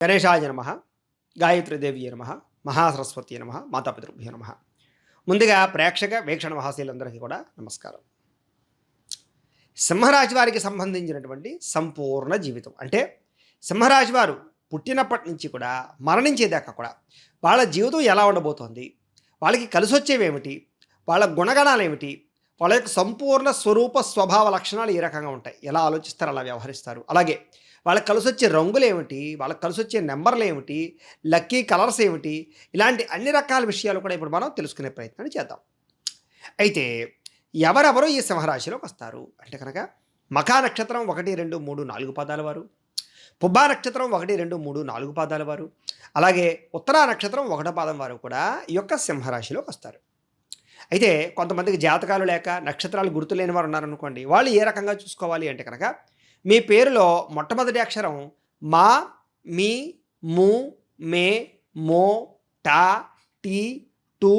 గణేశాయ నమ, గాయత్రీదేవి నమ, మహాసరస్వతి నమ, మాతాపితృభ్యో నమ. ముందుగా ప్రేక్షక వీక్షణ మహాశీలందరికీ కూడా నమస్కారం. సింహరాశి వారికి సంబంధించినటువంటి సంపూర్ణ జీవితం అంటే సింహరాశి వారు పుట్టినప్పటి నుంచి కూడా మరణించేదాకా కూడా వాళ్ళ జీవితం ఎలా ఉండబోతోంది, వాళ్ళకి కలిసి వచ్చేవేమిటి, వాళ్ళ గుణగణాలు ఏమిటి, వాళ్ళ యొక్క సంపూర్ణ స్వరూప స్వభావ లక్షణాలు ఏ రకంగా ఉంటాయి, ఎలా ఆలోచిస్తారు, అలా వ్యవహరిస్తారు, అలాగే వాళ్ళకి కలిసి వచ్చే రంగులు ఏమిటి, వాళ్ళకి కలిసి వచ్చే నెంబర్లు ఏమిటి, లక్కీ కలర్స్ ఏమిటి, ఇలాంటి అన్ని రకాల విషయాలు కూడా ఇప్పుడు మనం తెలుసుకునే ప్రయత్నం చేద్దాం. అయితే ఎవరెవరు ఈ సింహరాశిలోకి వస్తారు అంటే కనుక మఖా నక్షత్రం 1, 2, 3, 4 పాదాల వారు, పుబ్బా నక్షత్రం 1, 2, 3, 4 పాదాల వారు, అలాగే ఉత్తరా నక్షత్రం 1 పాదం వారు కూడా ఈ యొక్క సింహరాశిలోకి వస్తారు. అయితే కొంతమందికి జాతకాలు లేక నక్షత్రాలు గుర్తు లేని వారు ఉన్నారనుకోండి, వాళ్ళు ఏ రకంగా చూసుకోవాలి అంటే కనుక మీ పేరులో మొట్టమొదటి అక్షరం మా, మీ, ము, మే, మో, టా, టీ, టు,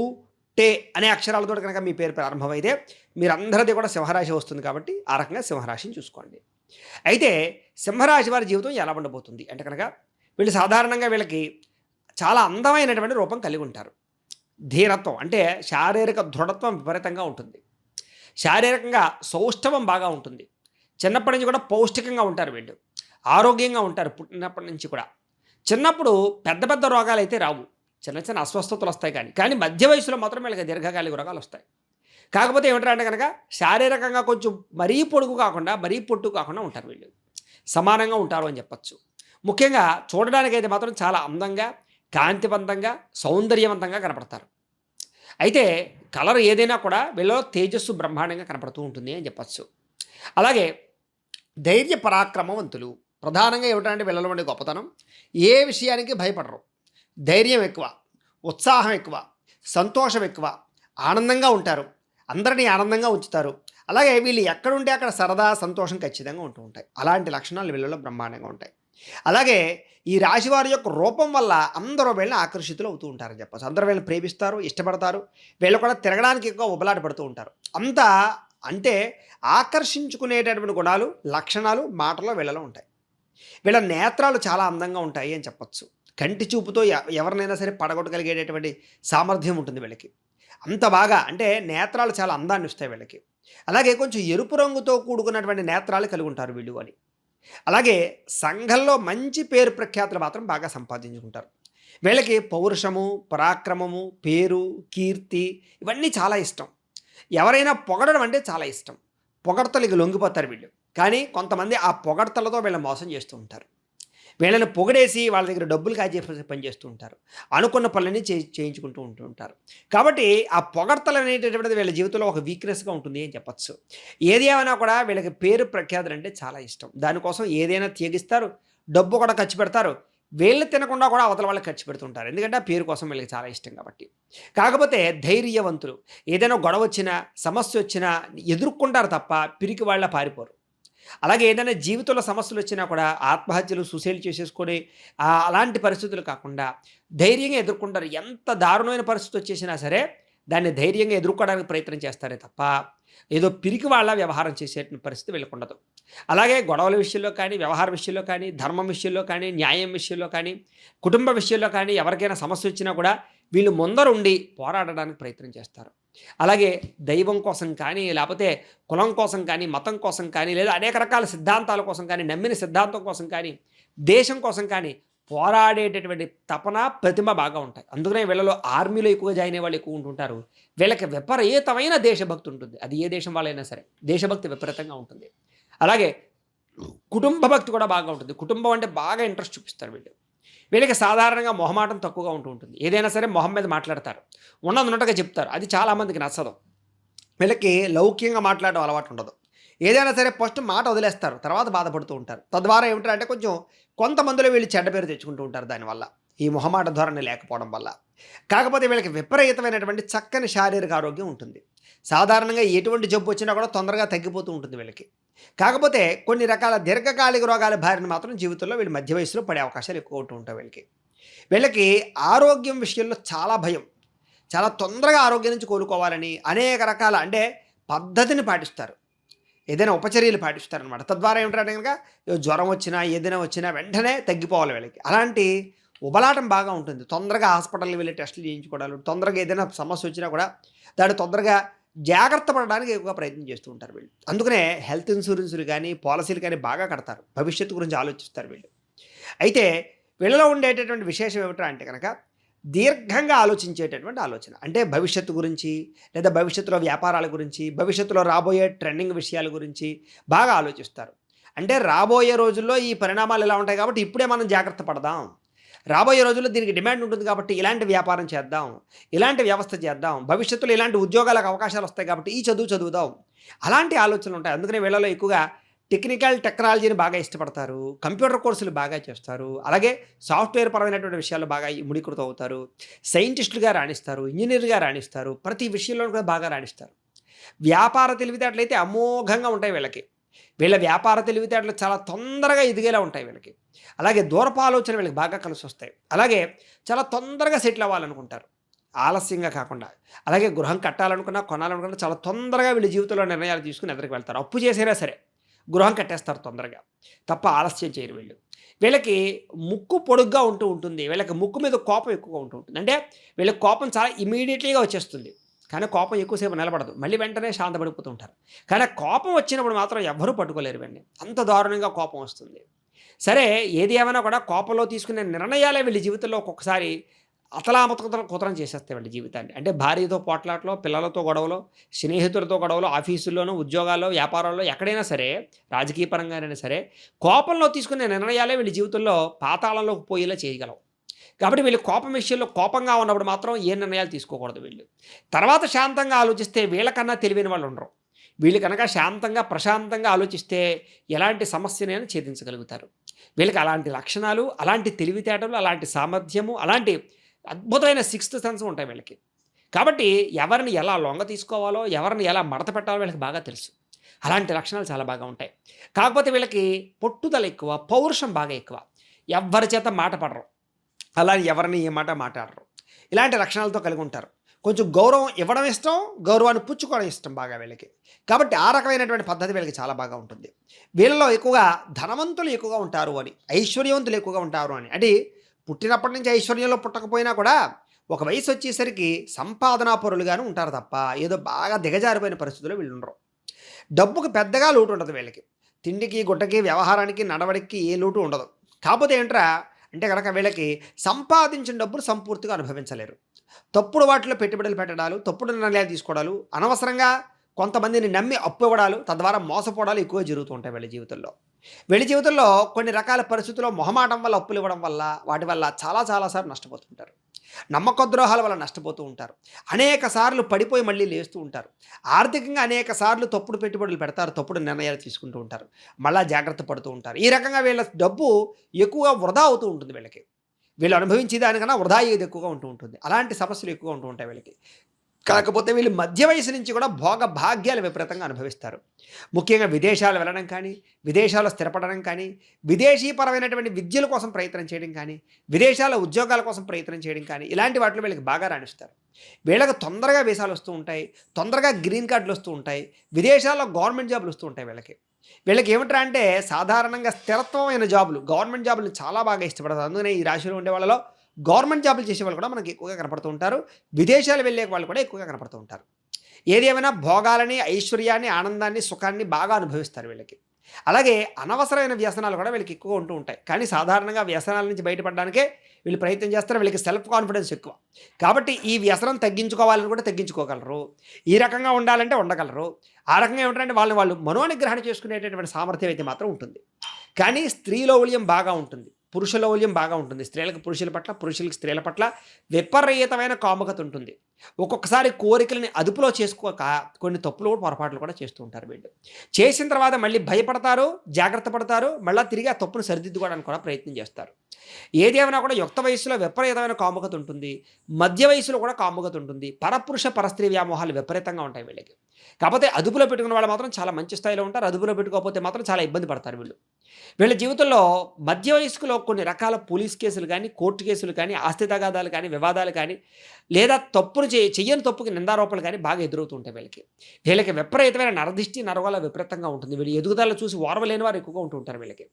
టే అనే అక్షరాలతో కనుక మీ పేరు ప్రారంభమైతే మీరందరిది కూడా సింహరాశి వస్తుంది. కాబట్టి ఆ రకంగా సింహరాశిని చూసుకోండి. అయితే సింహరాశి వారి జీవితం ఎలా ఉండబోతుంది అంటే కనుక వీళ్ళు సాధారణంగా వీళ్ళకి చాలా అందమైనటువంటి రూపం కలిగి ఉంటారు. ధీరత్వం అంటే శారీరక దృఢత్వం విపరీతంగా ఉంటుంది. శారీరకంగా సౌష్ఠవం బాగా ఉంటుంది. చిన్నప్పటి నుంచి కూడా పౌష్టికంగా ఉంటారు వీళ్ళు. ఆరోగ్యంగా ఉంటారు పుట్టినప్పటి నుంచి కూడా. చిన్నప్పుడు పెద్ద పెద్ద రోగాలు అయితే రావు, చిన్న చిన్న అస్వస్థతలు వస్తాయి. కానీ మధ్య వయసులో మాత్రం వీళ్ళకి దీర్ఘకాలిక రోగాలు వస్తాయి. కాకపోతే ఏమిటంటే కనుక శారీరకంగా కొంచెం మరీ పొడుగు కాకుండా మరీ పొట్టు కాకుండా ఉంటారు వీళ్ళు. సమానంగా ఉంటారు అని చెప్పచ్చు. ముఖ్యంగా చూడడానికి అయితే మాత్రం చాలా అందంగా, కాంతివంతంగా, సౌందర్యవంతంగా కనపడతారు. అయితే కలర్ ఏదైనా కూడా వీళ్ళలో తేజస్సు బ్రహ్మాండంగా కనపడుతూ ఉంటుంది అని చెప్పచ్చు. అలాగే ధైర్య పరాక్రమవంతులు. ప్రధానంగా ఏమిటంటే వీళ్ళలో ఉండే గొప్పతనం, ఏ విషయానికి భయపడరు. ధైర్యం ఎక్కువ, ఉత్సాహం ఎక్కువ, సంతోషం ఎక్కువ, ఆనందంగా ఉంటారు, అందరినీ ఆనందంగా ఉంచుతారు. అలాగే వీళ్ళు ఎక్కడుంటే అక్కడ సరదా సంతోషం ఖచ్చితంగా ఉంటూ ఉంటాయి. అలాంటి లక్షణాలు వీళ్ళలో బ్రహ్మాండంగా ఉంటాయి. అలాగే ఈ రాశివారి యొక్క రూపం వల్ల అందరూ వీళ్ళని ఆకర్షితులు అవుతూ ఉంటారని చెప్పచ్చు. అందరూ వీళ్ళని ప్రేమిస్తారు, ఇష్టపడతారు. వీళ్ళు కూడా తిరగడానికి ఎక్కువ ఉబలాట పడుతూ ఉంటారు. అంతా అంటే ఆకర్షించుకునేటటువంటి గుణాలు, లక్షణాలు మాటలో వీళ్ళలో ఉంటాయి. వీళ్ళ నేత్రాలు చాలా అందంగా ఉంటాయి అని చెప్పచ్చు. కంటి చూపుతో ఎవరినైనా సరే పడగొట్టగలిగేటటువంటి సామర్థ్యం ఉంటుంది వీళ్ళకి. అంత బాగా అంటే నేత్రాలు చాలా అందాన్ని ఇస్తాయి వీళ్ళకి. అలాగే కొంచెం ఎరుపు రంగుతో కూడుకున్నటువంటి నేత్రాలు కలిగి ఉంటారు వీళ్ళు అని. అలాగే సంఘంలో మంచి పేరు ప్రఖ్యాతులు మాత్రం బాగా సంపాదించుకుంటారు. వీళ్ళకి పౌరుషము, పరాక్రమము, పేరు, కీర్తి ఇవన్నీ చాలా ఇష్టం. ఎవరైనా పొగడడం అంటే చాలా ఇష్టం. పొగడ్తలకి లొంగిపోతారు వీళ్ళు. కానీ కొంతమంది ఆ పొగడ్తలతో వీళ్ళని మోసం చేస్తూ ఉంటారు. వీళ్ళని పొగిడేసి వాళ్ళ దగ్గర డబ్బులు కాజేసి పని చేస్తూ ఉంటారు. అనుకున్న పనులన్నీ చేయించుకుంటూ ఉంటారు. కాబట్టి ఆ పొగడ్తలు అనేటటువంటిది వీళ్ళ జీవితంలో ఒక వీక్నెస్గా ఉంటుంది అని చెప్పచ్చు. ఏది ఏమైనా కూడా వీళ్ళకి పేరు ప్రఖ్యాతులు అంటే చాలా ఇష్టం. దానికోసం ఏదైనా త్యగిస్తారు, డబ్బు కూడా ఖర్చు పెడతారు. వీళ్ళు తినకుండా కూడా అవతల వాళ్ళకి ఖర్చు పెడుతుంటారు. ఎందుకంటే ఆ పేరు కోసం వీళ్ళకి చాలా ఇష్టం కాబట్టి. కాకపోతే ధైర్యవంతులు. ఏదైనా గొడవ వచ్చినా, సమస్య వచ్చినా ఎదుర్కొంటారు తప్ప పిరికి వాళ్ళ పారిపోరు. అలాగే ఏదైనా జీవితంలో సమస్యలు వచ్చినా కూడా ఆత్మహత్యలు, సూసైడ్ చేసేసుకొని అలాంటి పరిస్థితులు కాకుండా ధైర్యంగా ఎదుర్కొంటారు. ఎంత దారుణమైన పరిస్థితి వచ్చేసినా సరే దాన్ని ధైర్యంగా ఎదుర్కోవడానికి ప్రయత్నం చేస్తారే తప్ప ఏదో పిరికి వాళ్ళ వ్యవహారం చేసే పరిస్థితి వీళ్ళకు ఉండదు. అలాగే గొడవల విషయంలో కానీ, వ్యవహార విషయంలో కానీ, ధర్మం విషయంలో కానీ, న్యాయం విషయంలో కానీ, కుటుంబ విషయంలో కానీ ఎవరికైనా సమస్య వచ్చినా కూడా వీళ్ళు ముందరుండి పోరాడడానికి ప్రయత్నం చేస్తారు. అలాగే దైవం కోసం కానీ, లేకపోతే కులం కోసం కానీ, మతం కోసం కానీ, లేదా అనేక రకాల సిద్ధాంతాల కోసం కానీ, నమ్మిన సిద్ధాంతం కోసం కానీ, దేశం కోసం కానీ పోరాడేటటువంటి తపన, ప్రతిమ బాగా ఉంటాయి. అందుకనే వీళ్ళలో ఆర్మీలో ఎక్కువ జాయిన్ అయ్యే వాళ్ళు ఎక్కువ ఉంటుంటారు. వీళ్ళకి విపరీతమైన దేశభక్తి ఉంటుంది. అది ఏ దేశం వాళ్ళైనా సరే దేశభక్తి విపరీతంగా ఉంటుంది. అలాగే కుటుంబ భక్తి కూడా బాగా ఉంటుంది. కుటుంబం అంటే బాగా ఇంట్రెస్ట్ చూపిస్తారు వీళ్ళు. వీళ్ళకి సాధారణంగా మొహమాటం తక్కువగా ఉంటుంది. ఏదైనా సరే మొహం మీద మాట్లాడతారు, ఉన్నట్టుగా చెప్తారు. అది చాలామందికి నచ్చదు. వీళ్ళకి లౌక్యంగా మాట్లాడడం అలవాటు ఉండదు. ఏదైనా సరే ఫస్ట్ మాట వదిలేస్తారు, తర్వాత బాధపడుతూ ఉంటారు. తద్వారా ఏమిటంటే కొంచెం కొంతమందిలో వీళ్ళు చెడ్డ పేరు తెచ్చుకుంటూ ఉంటారు దానివల్ల, ఈ మొహమాట ధోరణి లేకపోవడం వల్ల. కాకపోతే వీళ్ళకి విపరీతమైనటువంటి చక్కని శారీరక ఆరోగ్యం ఉంటుంది. సాధారణంగా ఎటువంటి జబ్బు వచ్చినా కూడా తొందరగా తగ్గిపోతూ ఉంటుంది వీళ్ళకి. కాకపోతే కొన్ని రకాల దీర్ఘకాలిక రోగాల బారిన మాత్రం జీవితంలో వీళ్ళు మధ్య వయసులో పడే అవకాశాలు ఎక్కువ ఉంటూ ఉంటాయి వీళ్ళకి. వీళ్ళకి ఆరోగ్యం విషయంలో చాలా భయం. చాలా తొందరగా ఆరోగ్యం నుంచి కోలుకోవాలని అనేక రకాల అంటే పద్ధతిని పాటిస్తారు. ఏదైనా ఉపచర్యలు పాటిస్తారనమాట. తద్వారా ఏమిటంటే గనక జ్వరం వచ్చినా, ఏదైనా వచ్చినా వెంటనే తగ్గిపోవాలి వీళ్ళకి. అలాంటి ఉబలాటం బాగా ఉంటుంది. తొందరగా హాస్పిటల్‌కి వెళ్లి టెస్టులు చేయించుకోవడాలు, తొందరగా ఏదైనా సమస్య వచ్చినా కూడా దాన్ని తొందరగా జాగ్రత్త పడడానికి ఎక్కువగా ప్రయత్నం చేస్తూ ఉంటారు వీళ్ళు. అందుకనే హెల్త్ ఇన్సూరెన్స్‌లు గానీ, పాలిసీలు కానీ బాగా కడతారు. భవిష్యత్తు గురించి ఆలోచిస్తారు వీళ్ళు. అయితే వీళ్ళలో ఉండేటటువంటి విశేషం ఏమిట్రా అంటే గనక దీర్ఘంగా ఆలోచించేటటువంటి ఆలోచన. అంటే భవిష్యత్తు గురించి, లేదా భవిష్యత్తులో వ్యాపారాల గురించి, భవిష్యత్తులో రాబోయే ట్రెండింగ్ విషయాల గురించి బాగా ఆలోచిస్తారు. అంటే రాబోయే రోజుల్లో ఈ పరిణామాలు ఇలా ఉంటాయి కాబట్టి ఇప్పుడే మనం జాగ్రత్త పడదాం. రాబోయే రోజుల్లో దీనికి డిమాండ్ ఉంటుంది కాబట్టి ఇలాంటి వ్యాపారం చేద్దాం, ఇలాంటి వ్యవస్థ చేద్దాం, భవిష్యత్తులో ఇలాంటి ఉద్యోగాలకు అవకాశాలు వస్తాయి కాబట్టి ఈ చదువు చదువుదాం. అలాంటి ఆలోచనలు ఉంటాయి. అందుకనే వీళ్ళలో ఎక్కువగా టెక్నికల్ టెక్నాలజీని బాగా ఇష్టపడతారు. కంప్యూటర్ కోర్సులు బాగా చేస్తారు. అలాగే సాఫ్ట్‌వేర్ పరమైనటువంటి విషయాల్లో బాగా మునికృతం అవుతారు. సైంటిస్టులుగా రాణిస్తారు. ఇంజినీర్‌గా రాణిస్తారు. ప్రతి విషయంలోనూ కూడా బాగా రాణిస్తారు. వ్యాపార తెలివితేటలైతే అమోఘంగా ఉంటాయి వీళ్ళకి. వీళ్ళ వ్యాపార తెలివితేటలు చాలా తొందరగా ఎదిగేలా ఉంటాయి వీళ్ళకి. అలాగే దూరపు ఆలోచన వీళ్ళకి బాగా కలిసొస్తాయి. అలాగే చాలా తొందరగా సెటిల్ అవ్వాలనుకుంటారు. ఆలస్యంగా కాకుండా. అలాగే గృహం కట్టాలనుకున్నా, కొనాలనుకున్నా చాలా తొందరగా వీళ్ళ జీవితంలో నిర్ణయాలు తీసుకొని ఎదరికి వెళ్తారు. అప్పు చేసైనా సరే గృహం కట్టేస్తారు తొందరగా. తప్ప ఆలస్యం చేయరు వీళ్ళు. వీళ్ళకి ముక్కు పొడుగ్గా ఉంటూ ఉంటుంది. వీళ్ళకి ముక్కు మీద కోపం ఎక్కువగా ఉంటూ ఉంటుంది. అంటే వీళ్ళకి కోపం చాలా ఇమ్మీడియేట్‌లీగా వచ్చేస్తుంది. కానీ కోపం ఎక్కువసేపు నిలబడదు. మళ్ళీ వెంటనే శాంతపడిపోతూ ఉంటారు. కానీ ఆ కోపం వచ్చినప్పుడు మాత్రం ఎవ్వరూ పట్టుకోలేరు వీడిని. అంత దారుణంగా కోపం వస్తుంది. సరే ఏది ఏమైనా కూడా కోపంలో తీసుకునే నిర్ణయాలే వీళ్ళ జీవితంలో ఒక్కొక్కసారి కుతలం చేసేస్తాయి వీళ్ళ జీవితాన్ని. అంటే భార్యతో పోట్లాటలో, పిల్లలతో గొడవలో, స్నేహితులతో గొడవలో, ఆఫీసుల్లోనూ, ఉద్యోగాల్లో, వ్యాపారాల్లో ఎక్కడైనా సరే, రాజకీయ పరంగానైనా సరే, కోపంలో తీసుకునే నిర్ణయాలే వీళ్ళ జీవితంలో పాతాళంలోకి పోయేలా చేయగలవు. కాబట్టి వీళ్ళు కోపం విషయంలో కోపంగా ఉన్నప్పుడు మాత్రం ఏ నిర్ణయాలు తీసుకోకూడదు వీళ్ళు. తర్వాత శాంతంగా ఆలోచిస్తే వీళ్ళకన్నా తెలివైన వాళ్ళు ఉండరు. వీళ్ళు కనుక శాంతంగా, ప్రశాంతంగా ఆలోచిస్తే ఎలాంటి సమస్యనైనా ఛేదించగలుగుతారు. వీళ్ళకి అలాంటి లక్షణాలు, అలాంటి తెలివితేటలు, అలాంటి సామర్థ్యము, అలాంటి అద్భుతమైన సిక్స్త్ సెన్స్ ఉంటాయి వీళ్ళకి. కాబట్టి ఎవరిని ఎలా లొంగ తీసుకోవాలో, ఎవరిని ఎలా మడత పెట్టాలో వీళ్ళకి బాగా తెలుసు. అలాంటి లక్షణాలు చాలా బాగా ఉంటాయి. కాకపోతే వీళ్ళకి పట్టుదల ఎక్కువ, పౌరుషం బాగా ఎక్కువ. ఎవ్వరి చేత మాట పడరు. అలా ఎవరిని ఏ మాట మాట్లాడరు. ఇలాంటి లక్షణాలతో కలిగి ఉంటారు. కొంచెం గౌరవం ఇవ్వడం ఇష్టం, గౌరవాన్ని పుచ్చుకోవడం ఇష్టం బాగా వీళ్ళకి. కాబట్టి ఆ రకమైనటువంటి పద్ధతి వీళ్ళకి చాలా బాగా ఉంటుంది. వీళ్ళలో ఎక్కువగా ధనవంతులు ఎక్కువగా ఉంటారు అని, ఐశ్వర్యవంతులు ఎక్కువగా ఉంటారు అని. అంటే పుట్టినప్పటి నుంచి ఐశ్వర్యంలో పుట్టకపోయినా కూడా ఒక వయసు వచ్చేసరికి సంపాదనా పరులుగానే ఉంటారు తప్ప ఏదో బాగా దిగజారిపోయిన పరిస్థితుల్లో వీళ్ళు ఉండరు. డబ్బుకి పెద్దగా లోటు ఉండదు వీళ్ళకి. తిండికి, గుట్టకి, వ్యవహారానికి, నడవడికి ఏ లోటు ఉండదు. కాకపోతే ఏంట్రా అంటే కనుక వీళ్ళకి సంపాదించిన డబ్బులు సంపూర్తిగా అనుభవించలేరు. తప్పుడు వాటిలో పెట్టుబడులు పెట్టడాలు, తప్పుడు నిర్ణయాలు తీసుకోవడాలు, అనవసరంగా కొంతమందిని నమ్మి అప్పు ఇవ్వడాలు, తద్వారా మోసపోవడాలు ఎక్కువ జరుగుతూ ఉంటాయి వీళ్ళ జీవితంలో. వీళ్ళ జీవితంలో కొన్ని రకాల పరిస్థితుల్లో మొహమాటం వల్ల, అప్పులు ఇవ్వడం వల్ల, వాటి వల్ల చాలా సార్లు నష్టపోతుంటారు. నమ్మక ద్రోహాల వల్ల నష్టపోతూ ఉంటారు. అనేక సార్లు పడిపోయి మళ్ళీ లేస్తూ ఉంటారు. ఆర్థికంగా అనేక సార్లు తప్పుడు పెట్టుబడులు పెడతారు, తప్పుడు నిర్ణయాలు తీసుకుంటూ ఉంటారు. మళ్ళా జాగ్రత్త పడుతూ ఉంటారు. ఈ రకంగా వీళ్ళ డబ్బు ఎక్కువగా వృధా అవుతూ ఉంటుంది వీళ్ళకి. వీళ్ళు అనుభవించే దానికన్నా వృధా అయ్యేది ఎక్కువగా ఉంటూ ఉంటుంది. అలాంటి సమస్యలు ఎక్కువగా ఉంటూ ఉంటాయి వీళ్ళకి. కాకపోతే వీళ్ళు మధ్య వయసు నుంచి కూడా భోగ భాగ్యాలు విపరీతంగా అనుభవిస్తారు. ముఖ్యంగా విదేశాలు వెళ్ళడం కానీ, విదేశాల్లో స్థిరపడడం కానీ, విదేశీపరమైనటువంటి విద్యల కోసం ప్రయత్నం చేయడం కానీ, విదేశాల ఉద్యోగాల కోసం ప్రయత్నం చేయడం కానీ, ఇలాంటి వాటిలో వీళ్ళకి బాగా రాణిస్తారు. వీళ్ళకి తొందరగా వీసాలు వస్తూ ఉంటాయి, తొందరగా గ్రీన్ కార్డులు వస్తూ ఉంటాయి, విదేశాల్లో గవర్నమెంట్ జాబులు వస్తూ ఉంటాయి వీళ్ళకి. వీళ్ళకి ఏమిట్రా అంటే సాధారణంగా స్థిరత్వమైన జాబులు, గవర్నమెంట్ జాబులు చాలా బాగా ఇష్టపడతారు. అందుకనే ఈ రాశిలో ఉండే వాళ్ళలో గవర్నమెంట్ జాబులు చేసే వాళ్ళు కూడా మనకి ఎక్కువగా కనపడుతూ ఉంటారు. విదేశాలు వెళ్ళే వాళ్ళు కూడా ఎక్కువగా కనపడుతూ ఉంటారు. ఏది ఏమైనా భోగాలని, ఐశ్వర్యాన్ని, ఆనందాన్ని, సుఖాన్ని బాగా అనుభవిస్తారు వీళ్ళకి. అలాగే అనవసరమైన వ్యసనాలు కూడా వీళ్ళకి ఎక్కువ ఉంటూ ఉంటాయి. కానీ సాధారణంగా వ్యసనాల నుంచి బయటపడడానికే వీళ్ళు ప్రయత్నం చేస్తారు. వీళ్ళకి సెల్ఫ్ కాన్ఫిడెన్స్ ఎక్కువ. కాబట్టి ఈ వ్యసనం తగ్గించుకోవాలని కూడా తగ్గించుకోగలరు. ఈ రకంగా ఉండాలంటే ఉండగలరు. ఆ రకంగా ఏమిటంటే వాళ్ళు మనోనిగ్రహణ చేసుకునేటటువంటి సామర్థ్యం అయితే మాత్రం ఉంటుంది. కానీ స్త్రీలౌల్యం బాగా ఉంటుంది, పురుషలౌల్యం బాగా ఉంటుంది. స్త్రీలకు పురుషుల పట్ల, పురుషులకి స్త్రీల పట్ల విపరీతమైన కాముకత ఉంటుంది. ఒక్కొక్కసారి కోరికలని అదుపులో చేసుకోక కొన్ని తప్పులు కూడా, పొరపాట్లు కూడా చేస్తూ ఉంటారు వీళ్ళు. చేసిన తర్వాత మళ్ళీ భయపడతారు, జాగ్రత్త పడతారు, మళ్ళీ తిరిగి ఆ తప్పును సరిదిద్దుకోవడానికి కూడా ప్రయత్నం చేస్తారు. ఏదేమైనా కూడా యుక్త వయసులో విపరీతమైన కాముకత ఉంటుంది, మధ్య వయసులో కూడా కాముకత ఉంటుంది. పరపురుష పరస్త్రీ వ్యామోహాలు విపరీతంగా ఉంటాయి వీళ్ళకి. కాకపోతే అదుపులో పెట్టుకున్న వాళ్ళు మాత్రం చాలా మంచి స్థాయిలో ఉంటారు. అదుపులో పెట్టుకోకపోతే మాత్రం చాలా ఇబ్బంది పడతారు వీళ్ళు. వీళ్ళ జీవితంలో మధ్య వయస్కులో కొన్ని రకాల పోలీస్ కేసులు కానీ, కోర్టు కేసులు కానీ, ఆస్తి తగాదాలు కానీ, వివాదాలు కానీ, లేదా తప్పులు చెయ్యని తప్పుకి నిందారోపణలు కానీ బాగా ఎదురవుతూ ఉంటాయి వీళ్ళకి. వీళ్ళకి విపరీతమైన నరదిష్టి, నరగోల విపరీతంగా ఉంటుంది. వీళ్ళు ఎదుగుదల చూసి ఓర్వలేని వారు ఎక్కువగా ఉంటూ ఉంటారు వీళ్ళకి.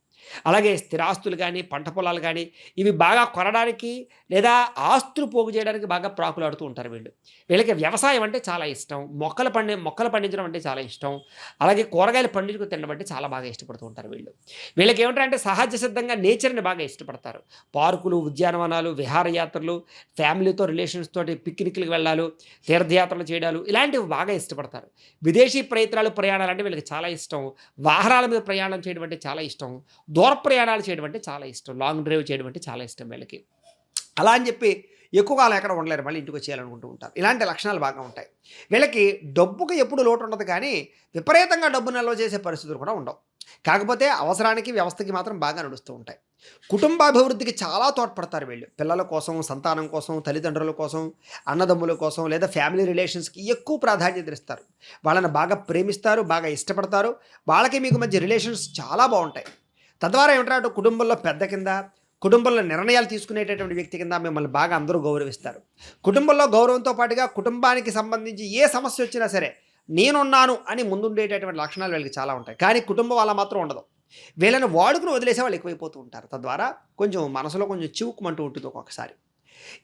అలాగే స్థిరాస్తులు గానీ, పంట పొలాలు గానీ, ఇవి బాగా కొనడానికి లేదా ఆస్తులు పోగు చేయడానికి బాగా ప్రాకులాడుతూ ఉంటారు వీళ్ళు. వీళ్ళకి వ్యవసాయం అంటే చాలా ఇష్టం. మొక్కలు పండించడం అంటే చాలా ఇష్టం. అలాగే కూరగాయలు పండించుకొని తినడం అంటే చాలా బాగా ఇష్టపడుతూ ఉంటారు వీళ్ళు. వీళ్ళకేమిటంటే సహజ సిద్ధంగా నేచర్‌ని బాగా ఇష్టపడతారు. పార్కులు, ఉద్యానవనాలు, విహారయాత్రలు, ఫ్యామిలీతో రిలేషన్స్ తోటి పిక్నిక్‌లకి వెళ్ళాలు, తీర్థయాత్రలు చేయడాలు ఇలాంటివి బాగా ఇష్టపడతారు. విదేశీ ప్రయాణాలంటే వీళ్ళకి చాలా ఇష్టం. వాహనాల మీద ప్రయాణం చేయడం అంటే చాలా ఇష్టం. దూర ప్రయాణాలు చేయడం అంటే చాలా ఇష్టం. లాంగ్ డ్రైవ్ చేయడం అంటే చాలా ఇష్టం వీళ్ళకి. అలా అని చెప్పి ఎక్కువ కాలం ఎక్కడ ఉండలేరు. మళ్ళీ ఇంటికొచ్చేయాలనుకుంటూ ఉంటారు. ఇలాంటి లక్షణాలు బాగా ఉంటాయి. వీళ్ళకి డబ్బుకి ఎప్పుడు లోటు ఉండదు కానీ, విపరీతంగా డబ్బు నిల్వ చేసే పరిస్థితులు కూడా ఉండవు. కాకపోతే అవసరానికి, వ్యవస్థకి మాత్రం బాగా నడుస్తూ ఉంటాయి. కుటుంబాభివృద్ధికి చాలా తోడ్పడతారు వీళ్ళు. పిల్లల కోసం, సంతానం కోసం, తల్లిదండ్రుల కోసం, అన్నదమ్ముల కోసం లేదా ఫ్యామిలీ రిలేషన్స్‌కి ఎక్కువ ప్రాధాన్యత ఇస్తారు. వాళ్ళని బాగా ప్రేమిస్తారు, బాగా ఇష్టపడతారు. వాళ్ళకి మీకు మధ్య రిలేషన్స్ చాలా బావుంటాయి. తద్వారా ఏమిటంటే కుటుంబంలో పెద్ద కింద, కుటుంబంలో నిర్ణయాలు తీసుకునేటటువంటి వ్యక్తి కింద మిమ్మల్ని బాగా అందరూ గౌరవిస్తారు. కుటుంబంలో గౌరవంతో పాటుగా కుటుంబానికి సంబంధించి ఏ సమస్య వచ్చినా సరే నేనున్నాను అని ముందుండేటటువంటి లక్షణాలు వీళ్ళకి చాలా ఉంటాయి. కానీ కుటుంబం అలా మాత్రం ఉండదు. వీళ్ళని వాడుకుని వదిలేసే వాళ్ళు ఎక్కువైపోతూ ఉంటారు. తద్వారా కొంచెం మనసులో కొంచెం చివుకుమంటూ ఉంటుంది ఒక్కొక్కసారి.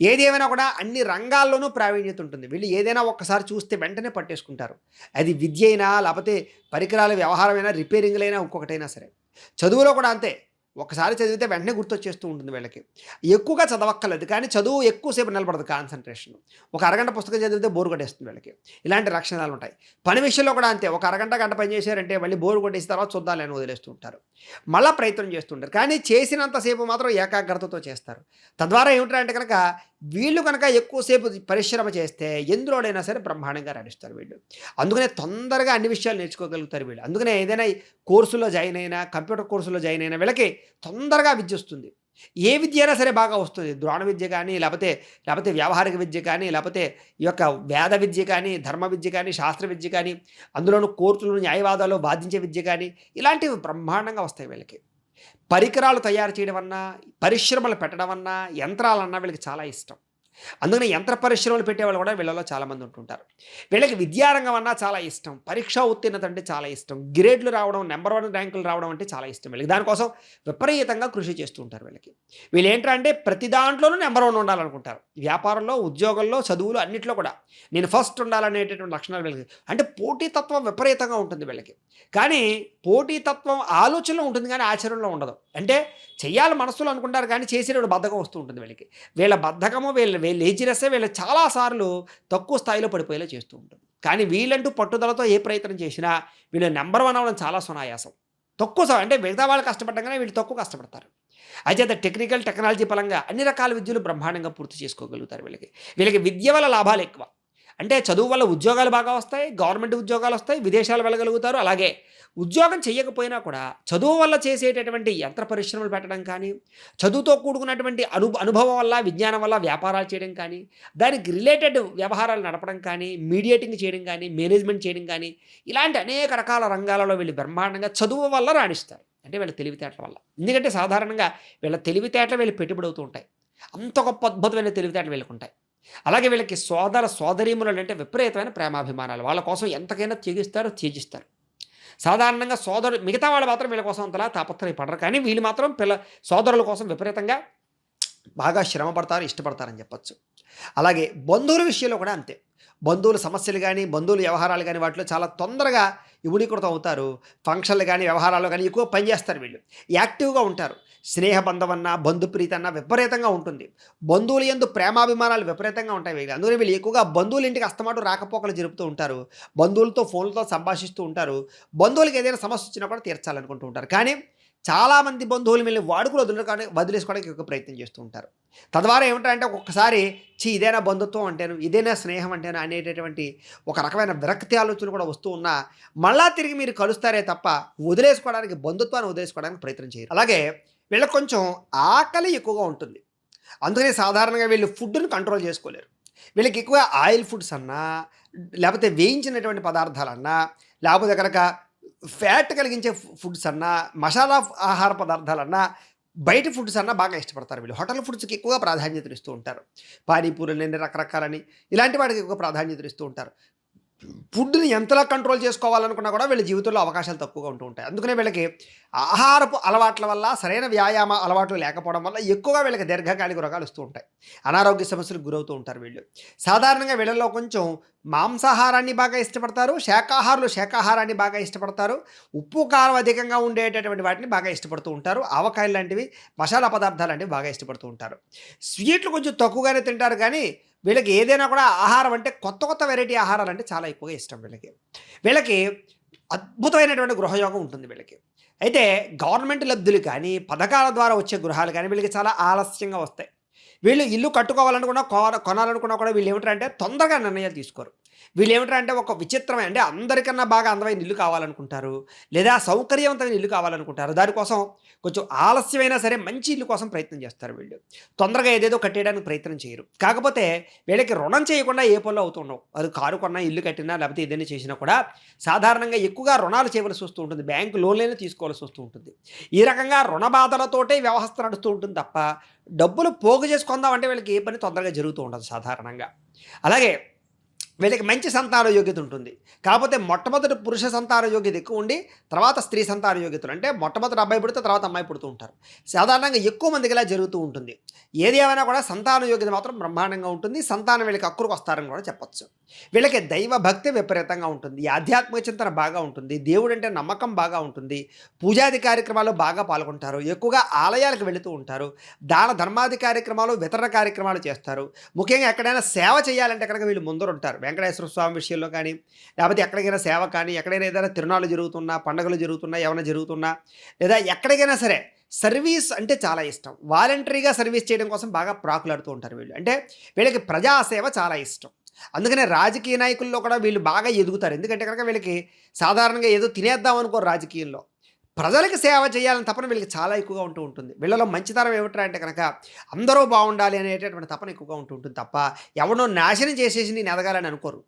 ఏది ఏమైనా కూడా అన్ని రంగాల్లోనూ ప్రావీణ్యత ఉంటుంది. వీళ్ళు ఏదైనా ఒక్కసారి చూస్తే వెంటనే పట్టేసుకుంటారు. అది విద్య అయినా, లేకపోతే పరికరాల వ్యవహారమైనా, రిపేరింగ్‌లైనా, ఇంకొకటైనా సరే. చదువులో కూడా అంతే. ఒక్కసారి చదివితే వెంటనే గుర్తొచ్చేస్తూ ఉంటుంది వీళ్ళకి. ఎక్కువగా చదవక్కర్లేదు కానీ చదువు ఎక్కువసేపు నిలబడదు కాన్సంట్రేషన్. ఒక అరగంట పుస్తకం చదివితే బోర్ కొట్టేస్తుంది వీళ్ళకి. ఇలాంటి లక్షణాలు ఉంటాయి. పని విషయంలో కూడా అంతే. ఒక అరగంట, గంట పని చేశారంటే మళ్ళీ బోర్ కొట్టేసిన తర్వాత చూద్దాంలే అని వదిలేస్తూ ఉంటారు. మళ్ళా ప్రయత్నం చేస్తుంటారు. కానీ చేసినంతసేపు మాత్రం ఏకాగ్రతతో చేస్తారు. తద్వారా ఏమిటంటే కనుక వీళ్ళు కనుక ఎక్కువసేపు పరిశ్రమ చేస్తే ఎందులోనైనా సరే బ్రహ్మాండంగా రాణిస్తారు వీళ్ళు. అందుకనే తొందరగా అన్ని విషయాలు నేర్చుకోగలుగుతారు వీళ్ళు. అందుకనే ఏదైనా కోర్సులో జాయిన్ అయినా, కంప్యూటర్ కోర్సులో జాయిన్ అయినా వీళ్ళకి తొందరగా విద్య వస్తుంది. ఏ విద్య అయినా సరే బాగా వస్తుంది. ద్రోణ విద్య కానీ, లేకపోతే వ్యావహారిక విద్య కానీ, లేకపోతే ఈ యొక్క వేద విద్య కానీ, ధర్మ విద్య కానీ, శాస్త్ర విద్య కానీ, అందులోనూ కోర్టులు, న్యాయవాదాలు వాదించే విద్య కానీ, ఇలాంటివి బ్రహ్మాండంగా వస్తాయి వీళ్ళకి. పరికరాలు తయారు చేయడం అన్నా, పరిశ్రమలు పెట్టడం అన్నా, యంత్రాలన్నా వీళ్ళకి చాలా ఇష్టం. అందుకని యంత్ర పరిశ్రమలు పెట్టేవాళ్ళు కూడా వీళ్ళలో చాలామంది ఉంటుంటారు. వీళ్ళకి విద్యారంగం అన్నా చాలా ఇష్టం. పరీక్షా ఉత్తీర్ణత అంటే చాలా ఇష్టం. గ్రేడ్లు రావడం, నెంబర్ 1 ర్యాంకులు రావడం అంటే చాలా ఇష్టం వీళ్ళకి. దానికోసం విపరీతంగా కృషి చేస్తూ ఉంటారు వీళ్ళకి. వీళ్ళు ఏంటంటే ప్రతి దాంట్లోనూ నెంబర్ 1 ఉండాలనుకుంటారు. వ్యాపారంలో, ఉద్యోగంలో, చదువులు అన్నిట్లో కూడా నేను ఫస్ట్ ఉండాలనేటటువంటి లక్షణాలు వీళ్ళకి. అంటే పోటీతత్వం విపరీతంగా ఉంటుంది వీళ్ళకి. కానీ పోటీతత్వం ఆలోచనలో ఉంటుంది కానీ ఆచరణలో ఉండదు. అంటే చెయ్యాలి మనసులో అనుకుంటారు కానీ చేసేటప్పుడు బద్ధకం వస్తూ ఉంటుంది వీళ్ళకి. వీళ్ళ బద్ధకము, వీళ్ళ లేజినెస్సే వీళ్ళు చాలా సార్లు తక్కువ స్థాయిలో పడిపోయేలా చేస్తూ ఉంటుంది. కానీ వీళ్ళంటూ పట్టుదలతో ఏ ప్రయత్నం చేసినా వీళ్ళు నెంబర్ 1 అవ్వడం చాలా సునాయాసం. అంటే మిగతా వాళ్ళు కష్టపడ్డం కానీ వీళ్ళు తక్కువ కష్టపడతారు. అయితే టెక్నాలజీ పరంగా అన్ని రకాల విద్యలు బ్రహ్మాండంగా పూర్తి చేసుకోగలుగుతారు వీళ్ళకి. వీళ్ళకి విద్య వల్ల లాభాలు ఎక్కువ. అంటే చదువు వల్ల ఉద్యోగాలు బాగా వస్తాయి. గవర్నమెంట్ ఉద్యోగాలు వస్తాయి. విదేశాలు వెళ్ళగలుగుతారు. అలాగే ఉద్యోగం చేయకపోయినా కూడా చదువు వల్ల చేసేటటువంటి యంత్ర పరిశ్రమలు పెట్టడం కానీ, చదువుతో కూడుకున్నటువంటి అనుభవం వల్ల, విజ్ఞానం వల్ల వ్యాపారాలు చేయడం కానీ, దానికి రిలేటెడ్ వ్యవహారాలు నడపడం కానీ, మీడియేటింగ్ చేయడం కానీ, మేనేజ్మెంట్ చేయడం కానీ, ఇలాంటి అనేక రకాల రంగాలలో వీళ్ళు బ్రహ్మాండంగా చదువు వల్ల రాణిస్తారు. అంటే వీళ్ళ తెలివితేటల వల్ల. ఎందుకంటే సాధారణంగా వీళ్ళ తెలివితేటలు వీళ్ళు పెట్టుబడి అవుతూ ఉంటాయి. అంత గొప్ప అద్భుతమైన తెలివితేటలు వీళ్ళకుంటాయి. అలాగే వీళ్ళకి సోదరీమణులు అంటే విపరీతమైన ప్రేమాభిమానాలు. వాళ్ళ కోసం ఎంతకైనా త్యజిస్తారు. సాధారణంగా మిగతా వాళ్ళు మాత్రం వీళ్ళ కోసం అంతలా తాపత్రయపడరు. కానీ వీళ్ళు మాత్రం సోదరుల కోసం విపరీతంగా బాగా శ్రమ పడతారు, ఇష్టపడతారని చెప్పొచ్చు. అలాగే బంధువుల విషయంలో కూడా అంతే. బంధువుల సమస్యలు కానీ, బంధువుల వ్యవహారాలు కానీ వాటిలో చాలా తొందరగా ఇముడీకృతం అవుతారు. ఫంక్షన్లు కానీ, వ్యవహారాలు కానీ ఎక్కువ పనిచేస్తారు వీళ్ళు. యాక్టివ్‌గా ఉంటారు. స్నేహబంధం అన్నా, బంధుప్రీతి అన్నా విపరీతంగా ఉంటుంది. బంధువుల యందు ప్రేమాభిమానాలు విపరీతంగా ఉంటాయి వీళ్ళు. అందుకని వీళ్ళు ఎక్కువగా బంధువుల ఇంటికి అస్తమాటు రాకపోకలు జరుపుతూ ఉంటారు. బంధువులతో ఫోన్లతో సంభాషిస్తూ ఉంటారు. బంధువులకి ఏదైనా సమస్య వచ్చినా కూడా తీర్చాలనుకుంటూ ఉంటారు. కానీ చాలామంది బంధువులు వీళ్ళని వాడుకలు వదిలేసుకోవడానికి ఎక్కువ ప్రయత్నం చేస్తూ ఉంటారు. తద్వారా ఏమిటంటే ఒక్కొక్కసారి ఇదేనా బంధుత్వం అంటేను, ఇదేనా స్నేహం అంటేను అనేటటువంటి ఒక రకమైన విరక్తి ఆలోచనలు కూడా వస్తూ ఉన్నా మళ్ళా తిరిగి మీరు కలుస్తారే తప్ప బంధుత్వాన్ని వదిలేసుకోవడానికి ప్రయత్నం చేయరు. అలాగే వీళ్ళకి కొంచెం ఆకలి ఎక్కువగా ఉంటుంది. అందుకని సాధారణంగా వీళ్ళు ఫుడ్‌ని కంట్రోల్ చేసుకోలేరు. వీళ్ళకి ఎక్కువ ఆయిల్ ఫుడ్స్ అన్నా, లేకపోతే వేయించినటువంటి పదార్థాలన్నా, లేకపోతే కనుక ఫ్యాట్ కలిగించే ఫుడ్స్ అన్నా, మసాలా ఆహార పదార్థాలన్నా, బయట ఫుడ్స్ అన్నా బాగా ఇష్టపడతారు వీళ్ళు. హోటల్ ఫుడ్స్‌కి ఎక్కువగా ప్రాధాన్యతనిస్తూ ఉంటారు. పానీపూరీలని, రకరకాలని ఇలాంటి వాటికి ఎక్కువ ప్రాధాన్యతనిస్తూ ఉంటారు. ఫుడ్‌ని ఎంతలా కంట్రోల్ చేసుకోవాలనుకున్నా కూడా వీళ్ళ జీవితంలో అవకాశాలు తక్కువగా ఉంటూ ఉంటాయి. అందుకనే వీళ్ళకి ఆహారపు అలవాట్ల వల్ల, సరైన వ్యాయామ అలవాట్లు లేకపోవడం వల్ల ఎక్కువగా వీళ్ళకి దీర్ఘకాలిక రోగాలు వస్తూ ఉంటాయి. అనారోగ్య సమస్యలకు గురవుతూ ఉంటారు వీళ్ళు. సాధారణంగా వీళ్ళలో కొంచెం మాంసాహారాన్ని బాగా ఇష్టపడతారు. శాకాహారాన్ని బాగా ఇష్టపడతారు. ఉప్పు, కారం అధికంగా ఉండేటటువంటి వాటిని బాగా ఇష్టపడుతూ ఉంటారు. ఆవకాయలు లాంటివి, మసాలా పదార్థాలు లాంటివి బాగా ఇష్టపడుతూ ఉంటారు. స్వీట్లు కొంచెం తక్కువగానే తింటారు కానీ వీళ్ళకి ఏదైనా కూడా ఆహారం అంటే కొత్త వెరైటీ ఆహారాలంటే చాలా ఎక్కువగా ఇష్టం వీళ్ళకి. వీళ్ళకి అద్భుతమైనటువంటి గృహయోగం ఉంటుంది వీళ్ళకి. అయితే గవర్నమెంట్ లబ్ధులు కానీ, పథకాల ద్వారా వచ్చే గృహాలు కానీ వీళ్ళకి చాలా ఆలస్యంగా వస్తాయి. వీళ్ళు ఇల్లు కట్టుకోవాలనుకున్నా, కొనాలనుకున్నా కూడా వీళ్ళేమిటంటే తొందరగా నిర్ణయాలు తీసుకోరు. వీళ్ళేమిటంటే ఒక విచిత్రమైన అంటే అందరికన్నా బాగా అందమైన ఇల్లు కావాలనుకుంటారు. లేదా సౌకర్యవంతమైన ఇల్లు కావాలనుకుంటారు. దానికోసం కొంచెం ఆలస్యమైనా సరే మంచి ఇల్లు కోసం ప్రయత్నం చేస్తారు వీళ్ళు. తొందరగా ఏదేదో కట్టేయడానికి ప్రయత్నం చేయరు. కాకపోతే వీళ్ళకి రుణం చేయకుండా ఏ పనులు అవుతుండవు. అది కారు కొన్నా, ఇల్లు కట్టినా, లేకపోతే ఏదైనా చేసినా కూడా సాధారణంగా ఎక్కువగా రుణాలు చేయవలసి వస్తూ ఉంటుంది. బ్యాంకు లోన్‌లైనా తీసుకోవాల్సి వస్తూ ఉంటుంది. ఈ రకంగా రుణ బాధలతోటే వ్యవస్థ నడుస్తూ ఉంటుంది తప్ప డబ్బులు పోగు చేసుకుందాం అంటే వీళ్ళకి ఏ పని తొందరగా జరుగుతూ ఉండదు సాధారణంగా. అలాగే వీళ్ళకి మంచి సంతాన యోగ్యత ఉంటుంది. కాకపోతే మొట్టమొదటి పురుష సంతాన యోగ్యత ఎక్కువ ఉండి, తర్వాత స్త్రీ సంతాన యోగ్యతలు అంటే మొట్టమొదటి అబ్బాయి పుడితే తర్వాత అమ్మాయి పుడుతూ ఉంటారు. సాధారణంగా ఎక్కువ మందికి ఇలా జరుగుతూ ఉంటుంది. ఏది ఏమైనా కూడా సంతాన యోగ్యత మాత్రం బ్రహ్మాండంగా ఉంటుంది. సంతానం వీళ్ళకి అక్కురకు వస్తారని కూడా చెప్పొచ్చు. వీళ్ళకి దైవ భక్తి విపరీతంగా ఉంటుంది. ఆధ్యాత్మిక చింతన బాగా ఉంటుంది. దేవుడంటే నమ్మకం బాగా ఉంటుంది. పూజాది కార్యక్రమాల్లో బాగా పాల్గొంటారు. ఎక్కువగా ఆలయాలకు వెళుతూ ఉంటారు. దాన ధర్మాది కార్యక్రమాలు, వితరణ కార్యక్రమాలు చేస్తారు. ముఖ్యంగా ఎక్కడైనా సేవ చేయాలంటే కనుక వీళ్ళు ముందరుంటారు. వెంకటేశ్వర స్వామి విషయంలో కానీ, లేకపోతే ఎక్కడికైనా సేవ కానీ, ఎక్కడైనా ఏదైనా తిరునాళ్ళు జరుగుతున్నా, పండుగలు జరుగుతున్నా, ఏమైనా జరుగుతున్నా, లేదా ఎక్కడికైనా సరే సర్వీస్ అంటే చాలా ఇష్టం. వాలంటరీగా సర్వీస్ చేయడం కోసం బాగా ప్రాకులాడుతూ ఉంటారు వీళ్ళు. అంటే వీళ్ళకి ప్రజాసేవ చాలా ఇష్టం. అందుకనే రాజకీయ నాయకుల్లో కూడా వీళ్ళు బాగా ఎదుగుతారు. ఎందుకంటే కనుక వీళ్ళకి సాధారణంగా ఏదో తినేద్దాం అనుకోరు రాజకీయంలో. ప్రజలకు సేవ చేయాలని తపన వీళ్ళకి చాలా ఎక్కువగా ఉంటూ ఉంటుంది. వీళ్ళలో మంచితనం ఏమిట్రా అంటే కనుక అందరూ బాగుండాలి అనేటటువంటి తపన ఎక్కువగా ఉంటూ ఉంటుంది తప్ప ఎవరినో నాశనం చేసేసి నేను ఎదగాలని అనుకోరు.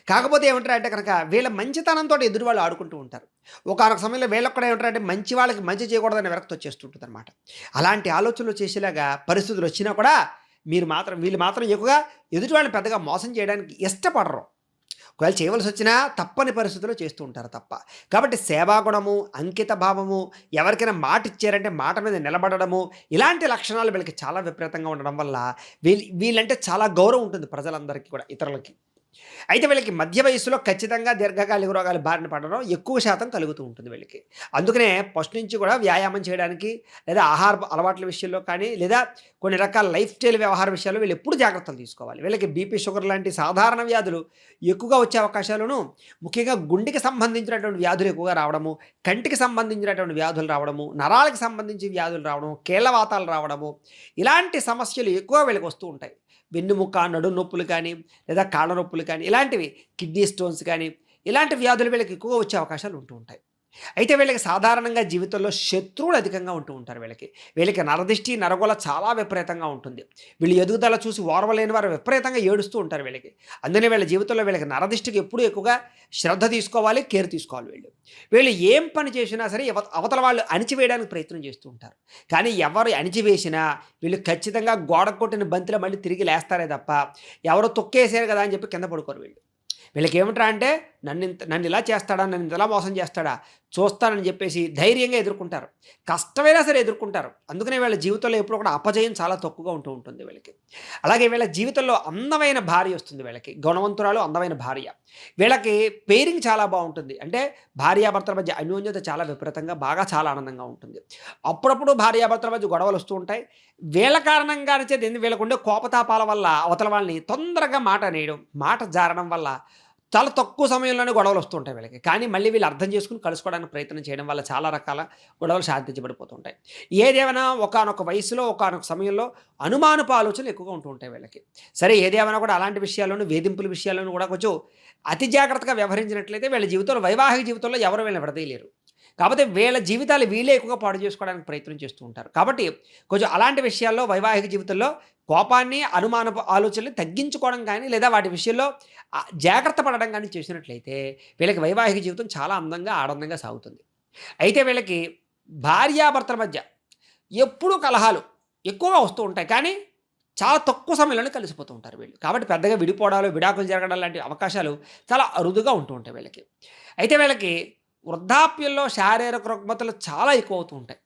కాకపోతే ఏమంటారు అంటే కనుక వీళ్ళ మంచితనంతో ఎదురు వాళ్ళు ఆడుకుంటూ ఉంటారు. ఒకానొక సమయంలో వీళ్ళకి కూడా ఏమంటారంటే మంచి వాళ్ళకి మంచి చేయకూడదని విరక్తి వచ్చేస్తుంటుంది అనమాట. అలాంటి ఆలోచనలు చేసేలాగా పరిస్థితులు వచ్చినా కూడా వీళ్ళు మాత్రం ఎక్కువగా ఎదుటి వాళ్ళని పెద్దగా మోసం చేయడానికి ఇష్టపడరు. ఒకవేళ చేయవలసి వచ్చినా తప్పని పరిస్థితుల్లో చేస్తూ ఉంటారు తప్ప. కాబట్టి సేవాగుణము, అంకిత భావము, ఎవరికైనా మాట ఇచ్చారంటే మాట మీద నిలబడడము, ఇలాంటి లక్షణాలు వీళ్ళకి చాలా విపరీతంగా ఉండడం వల్ల వీళ్ళంటే చాలా గౌరవం ఉంటుంది ప్రజలందరికీ కూడా, ఇతరులకి. అయితే వీళ్ళకి మధ్య వయస్సులో ఖచ్చితంగా దీర్ఘకాలిక రోగాలు బారిన పడడం ఎక్కువ శాతం కలుగుతూ ఉంటుంది వీళ్ళకి. అందుకనే ఫస్ట్ నుంచి కూడా వ్యాయామం చేయడానికి, లేదా ఆహార అలవాట్ల విషయంలో కానీ, లేదా కొన్ని రకాల లైఫ్ స్టైల్ వ్యవహార విషయాల్లో వీళ్ళు ఎప్పుడు జాగ్రత్తలు తీసుకోవాలి. వీళ్ళకి బీపీ, షుగర్ లాంటి సాధారణ వ్యాధులు ఎక్కువగా వచ్చే అవకాశాలను, ముఖ్యంగా గుండెకి సంబంధించినటువంటి వ్యాధులు ఎక్కువగా రావడము, కంటికి సంబంధించినటువంటి వ్యాధులు రావడము, నరాలకు సంబంధించి వ్యాధులు రావడము, కీళ్ళవాతాలు రావడము, ఇలాంటి సమస్యలు ఎక్కువ వీళ్ళకి వస్తూ ఉంటాయి. వెన్నుముక్క, నడుము నొప్పులు కానీ, లేదా కాళ్ళ నొప్పులు కానీ, ఇలాంటివి కిడ్నీ స్టోన్స్ కానీ, ఇలాంటి వ్యాధులు వీళ్ళకి ఎక్కువగా వచ్చే అవకాశాలు ఉంటూ ఉంటాయి. అయితే వీళ్ళకి సాధారణంగా జీవితంలో శత్రువులు అధికంగా ఉంటూ ఉంటారు వీళ్ళకి నరదిష్టి, నరగోళ చాలా విపరీతంగా ఉంటుంది. వీళ్ళు ఎదుగుదల చూసి ఓర్వలేని వారు విపరీతంగా ఏడుస్తూ ఉంటారు వీళ్ళకి. అందుకనే వీళ్ళ జీవితంలో వీళ్ళకి నరదిష్టికి ఎప్పుడూ ఎక్కువగా శ్రద్ధ తీసుకోవాలి, కేర్ తీసుకోవాలి వీళ్ళు ఏం పని చేసినా సరే అవతల వాళ్ళు అణిచివేయడానికి ప్రయత్నం చేస్తూ ఉంటారు. కానీ ఎవరు అణిచివేసినా వీళ్ళు ఖచ్చితంగా గోడ కొట్టిన బంతిలో మళ్ళీ తిరిగి లేస్తారే తప్ప ఎవరో తొక్కేసారు కదా అని చెప్పి కింద పడుకోరు వీళ్ళకి ఏమిట్రా అంటే నన్ను ఇలా చేస్తాడా, నన్ను ఇంతలా మోసం చేస్తాడా చూస్తానని చెప్పేసి ధైర్యంగా ఎదుర్కొంటారు. కష్టమైనా సరే ఎదుర్కొంటారు. అందుకనే వీళ్ళ జీవితంలో ఎప్పుడు కూడా అపజయం చాలా తక్కువగా ఉంటూ ఉంటుంది వీళ్ళకి. అలాగే వీళ్ళ జీవితంలో అందమైన భార్య వస్తుంది వీళ్ళకి. గుణవంతురాలు, అందమైన భార్య. వీళ్ళకి పేరింగ్ చాలా బాగుంటుంది. అంటే భార్యాభర్తల మధ్య అన్యోన్యత చాలా విపరీతంగా బాగా చాలా ఆనందంగా ఉంటుంది. అప్పుడప్పుడు భార్యాభర్తల మధ్య గొడవలు వస్తూ ఉంటాయి. వీళ్ళ కారణంగా వీళ్ళకు ఉండే కోపతాపాల వల్ల అవతల వాళ్ళని తొందరగా మాట అనేయడం, మాట జారడం వల్ల చాలా తక్కువ సమయంలోనే గొడవలు వస్తూ ఉంటాయి వీళ్ళకి. కానీ మళ్ళీ వీళ్ళు అర్థం చేసుకుని కలుసుకోవడానికి ప్రయత్నం చేయడం వల్ల చాలా రకాల గొడవలు శాంతించబడిపోతుంటాయి. ఏదేమైనా ఒకానొక వయసులో, ఒకానొక సమయంలో అనుమానపు ఆలోచనలు ఎక్కువగా ఉంటూ ఉంటాయి వీళ్ళకి. సరే ఏదేమైనా కూడా అలాంటి విషయాల్లోనూ, వేధింపుల విషయాల్లోనూ కూడా కొంచెం అతి జాగ్రత్తగా వ్యవహరించినట్లయితే వీళ్ళ జీవితంలో, వైవాహిక జీవితంలో ఎవరు వీళ్ళని విడదీయలేరు. కాకపోతే వీళ్ళ జీవితాలు వీళ్ళే ఎక్కువగా పాడు చేసుకోవడానికి ప్రయత్నం చేస్తూ ఉంటారు. కాబట్టి కొంచెం అలాంటి విషయాల్లో వైవాహిక జీవితంలో కోపాన్ని, అనుమానపు ఆలోచనలు తగ్గించుకోవడం కానీ, లేదా వాటి విషయంలో జాగ్రత్త పడడం గానీ చేసినట్లయితే వీళ్ళకి వైవాహిక జీవితం చాలా అందంగా, ఆనందంగా సాగుతుంది. అయితే వీళ్ళకి భార్యాభర్తల మధ్య ఎప్పుడూ కలహాలు ఎక్కువగా వస్తూ ఉంటాయి. కానీ చాలా తక్కువ సమయంలోనే కలిసిపోతూ ఉంటారు వీళ్ళు. కాబట్టి పెద్దగా విడిపోవడాలు, విడాకులు జరగడం లాంటి అవకాశాలు చాలా అరుదుగా ఉంటూ ఉంటాయి వీళ్ళకి. అయితే వీళ్ళకి వృద్ధాప్యంలో శారీరక రుగ్మతలు చాలా ఎక్కువవుతూ ఉంటాయి.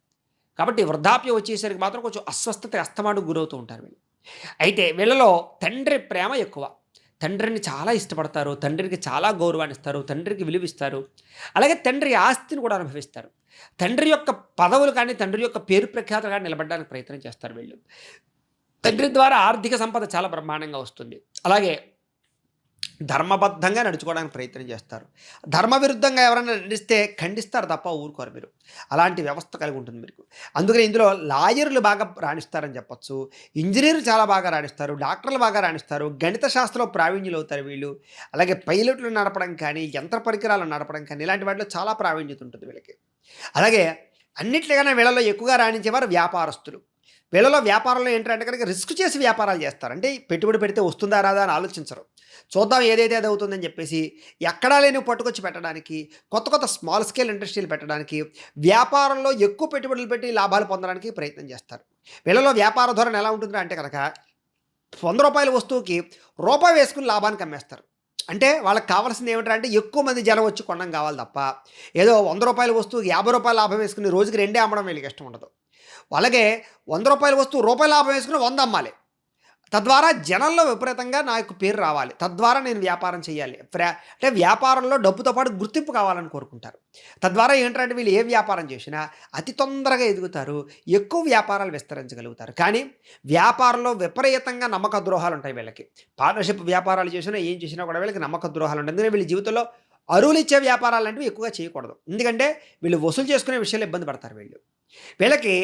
కాబట్టి వృద్ధాప్యం వచ్చేసరికి మాత్రం కొంచెం అస్వస్థత, అస్తమాటుకు గురవుతూ ఉంటారు వీళ్ళు. అయితే వీళ్ళలో తండ్రి ప్రేమ ఎక్కువ. తండ్రిని చాలా ఇష్టపడతారు. తండ్రికి చాలా గౌరవాన్నిస్తారు. తండ్రికి విలువిస్తారు. అలాగే తండ్రి ఆస్తిని కూడా అనుభవిస్తారు. తండ్రి యొక్క పదవులు కానీ, తండ్రి యొక్క పేరు ప్రఖ్యాతులు కానీ నిలబడడానికి ప్రయత్నం చేస్తారు వీళ్ళు. తండ్రి ద్వారా ఆర్థిక సంపద చాలా బ్రహ్మాండంగా వస్తుంది. అలాగే ధర్మబద్ధంగా నడుచుకోవడానికి ప్రయత్నం చేస్తారు. ధర్మ విరుద్ధంగా ఎవరైనా నడిస్తే ఖండిస్తారు తప్ప ఊరుకోరు మీరు. అలాంటి వ్యవస్థ కలిగి ఉంటుంది మీకు. అందుకని ఇందులో లాయర్లు బాగా రాణిస్తారని చెప్పొచ్చు. ఇంజినీర్లు చాలా బాగా రాణిస్తారు. డాక్టర్లు బాగా రాణిస్తారు. గణిత శాస్త్రంలో ప్రావీణ్యులు అవుతారు వీళ్ళు. అలాగే పైలట్లు నడపడం కానీ, యంత్ర పరికరాలు నడపడం కానీ ఇలాంటి వాటిలో చాలా ప్రావీణ్యత ఉంటుంది వీళ్ళకి. అలాగే అన్నిట్లుగానే వీళ్ళలో ఎక్కువగా రాణించేవారు వ్యాపారస్తులు. వీళ్ళలో వ్యాపారంలో ఏంటంటే కనుక రిస్క్ చేసి వ్యాపారాలు చేస్తారు. అంటే పెట్టుబడి పెడితే వస్తుందా రాదా అని ఆలోచించరు. చూద్దాం ఏదైతే అది అవుతుందని చెప్పేసి ఎక్కడా లేని పట్టుకొచ్చి పెట్టడానికి, కొత్త కొత్త స్మాల్ స్కేల్ ఇండస్ట్రీలు పెట్టడానికి, వ్యాపారంలో ఎక్కువ పెట్టుబడులు పెట్టి లాభాలు పొందడానికి ప్రయత్నం చేస్తారు. వీళ్ళలో వ్యాపార ధోరణి ఎలా ఉంటుందంటే అంటే కనుక రూ. 100 వస్తువుకి రూపాయి వేసుకుని లాభానికి అమ్మేస్తారు. అంటే వాళ్ళకి కావాల్సింది ఏమిటంటే ఎక్కువ మంది జనం వచ్చి కొనడం కావాలి తప్ప ఏదో రూ. 100 వస్తువుకి రూ. 50 లాభం వేసుకుని రోజుకి 2 అమ్మడం వీళ్ళకి ఇష్టం ఉండదు. అలాగే రూ. 100 వస్తువు రూపాయి లాభం వేసుకుని 100 అమ్మాలి. తద్వారా జనంలో విపరీతంగా నాకు పేరు రావాలి. తద్వారా నేను వ్యాపారం చేయాలి. అంటే వ్యాపారంలో డబ్బుతో పాటు గుర్తింపు కావాలని కోరుకుంటారు. తద్వారా ఏంటంటే వీళ్ళు ఏ వ్యాపారం చేసినా అతి తొందరగా ఎదుగుతారు. ఎక్కువ వ్యాపారాలు విస్తరించగలుగుతారు. కానీ వ్యాపారంలో విపరీతంగా నమ్మక ద్రోహాలు ఉంటాయి వీళ్ళకి. పార్ట్నర్షిప్ వ్యాపారాలు చేసినా ఏం చేసినా కూడా వీళ్ళకి నమ్మక ద్రోహాలు ఉంటాయి. ఎందుకంటే వీళ్ళ జీవితంలో అరువులు ఇచ్చే వ్యాపారాలు లాంటివి ఎక్కువగా చేయకూడదు. ఎందుకంటే వీళ్ళు వసూలు చేసుకునే విషయాలు ఇబ్బంది పడతారు వీళ్ళు. వీళ్ళకి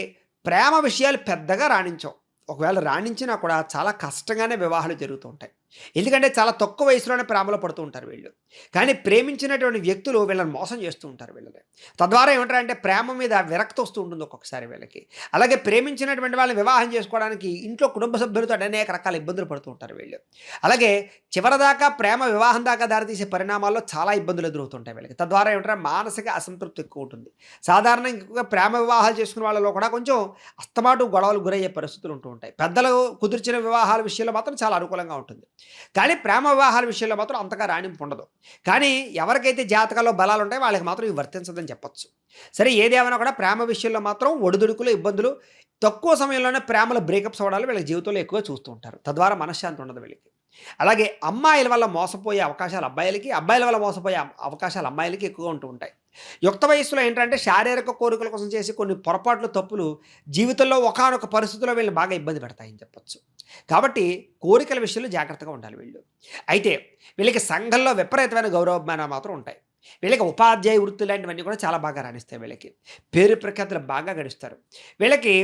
ప్రేమ విషయాలు పెద్దగా రాణించవు. ఒకవేళ రాణించినా కూడా చాలా కష్టంగానే వివాహాలు జరుగుతూ ఉంటాయి. ఎందుకంటే చాలా తక్కువ వయసులోనే ప్రేమలో పడుతూ ఉంటారు వీళ్ళు. కానీ ప్రేమించినటువంటి వ్యక్తులు వీళ్ళని మోసం చేస్తూ ఉంటారు వీళ్ళని. తద్వారా ఏమంటారంటే ప్రేమ మీద విరక్తి వస్తూ ఉంటుంది ఒక్కొక్కసారి వీళ్ళకి. అలాగే ప్రేమించినటువంటి వాళ్ళని వివాహం చేసుకోవడానికి ఇంట్లో కుటుంబ సభ్యులతో అనేక రకాల ఇబ్బందులు పడుతూ ఉంటారు వీళ్ళు. అలాగే చివరిదాకా ప్రేమ వివాహం దాకా దారితీసే పరిణామాల్లో చాలా ఇబ్బందులు ఎదురవుతుంటాయి వీళ్ళకి. తద్వారా ఏమంటారు మానసిక అసంతృప్తి ఎక్కువ ఉంటుంది. సాధారణంగా ప్రేమ వివాహాలు చేసుకునే వాళ్ళలో కూడా కొంచెం అస్తమాటు గొడవలు గురయ్యే పరిస్థితులు ఉంటూ ఉంటాయి. పెద్దలు కుదిర్చిన వివాహాల విషయంలో మాత్రం చాలా అనుకూలంగా ఉంటుంది. కానీ ప్రేమ వివాహాల విషయంలో మాత్రం అంతగా రాణింపు ఉండదు. కానీ ఎవరికైతే జాతకాల్లో బలాలు ఉంటాయో వాళ్ళకి మాత్రం ఇవి వర్తించదని చెప్పొచ్చు. సరే ఏదేమైనా కూడా ప్రేమ విషయంలో మాత్రం ఒడిదుడుకులు, ఇబ్బందులు, తక్కువ సమయంలోనే ప్రేమలో బ్రేకప్స్ అవ్వడాలు వీళ్ళ జీవితంలో ఎక్కువ చూస్తూ ఉంటారు. తద్వారా మనశ్శాంతి ఉండదు వీళ్ళకి. అలాగే అమ్మాయిల వల్ల మోసపోయే అవకాశాలు అబ్బాయిలకి, అబ్బాయిల వల్ల మోసపోయే అవకాశాలు అమ్మాయిలకి ఎక్కువగా ఉంటూ ఉంటాయి. యుక్త వయస్సులో ఏంటంటే శారీరక కోరికల కోసం చేసి కొన్ని పొరపాట్లు, తప్పులు జీవితంలో ఒకానొక పరిస్థితుల్లో వీళ్ళని బాగా ఇబ్బంది పెడతాయని చెప్పొచ్చు. కాబట్టి కోరికల విషయంలో జాగ్రత్తగా ఉండాలి వీళ్ళు. అయితే వీళ్ళకి సంఘంలో విపరీతమైన గౌరవమానాలు మాత్రం ఉంటాయి. వీళ్ళకి ఉపాధ్యాయ వృత్తి లాంటివన్నీ కూడా చాలా బాగా రాణిస్తాయి వీళ్ళకి. పేరు ప్రఖ్యాతులు బాగా గడిస్తారు. వీళ్ళకి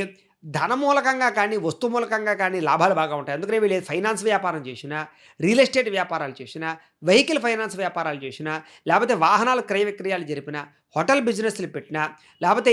ధన మూలకంగా కానీ, వస్తు మూలకంగా కానీ లాభాలు బాగా ఉంటాయి. అందుకనే వీళ్ళు ఫైనాన్స్ వ్యాపారం చేసినా, రియల్ ఎస్టేట్ వ్యాపారాలు చేసినా, వెహికల్ ఫైనాన్స్ వ్యాపారాలు చేసినా, లేకపోతే వాహనాల క్రయ విక్రయాలు జరిపినా, హోటల్ బిజినెస్లు పెట్టినా, లేకపోతే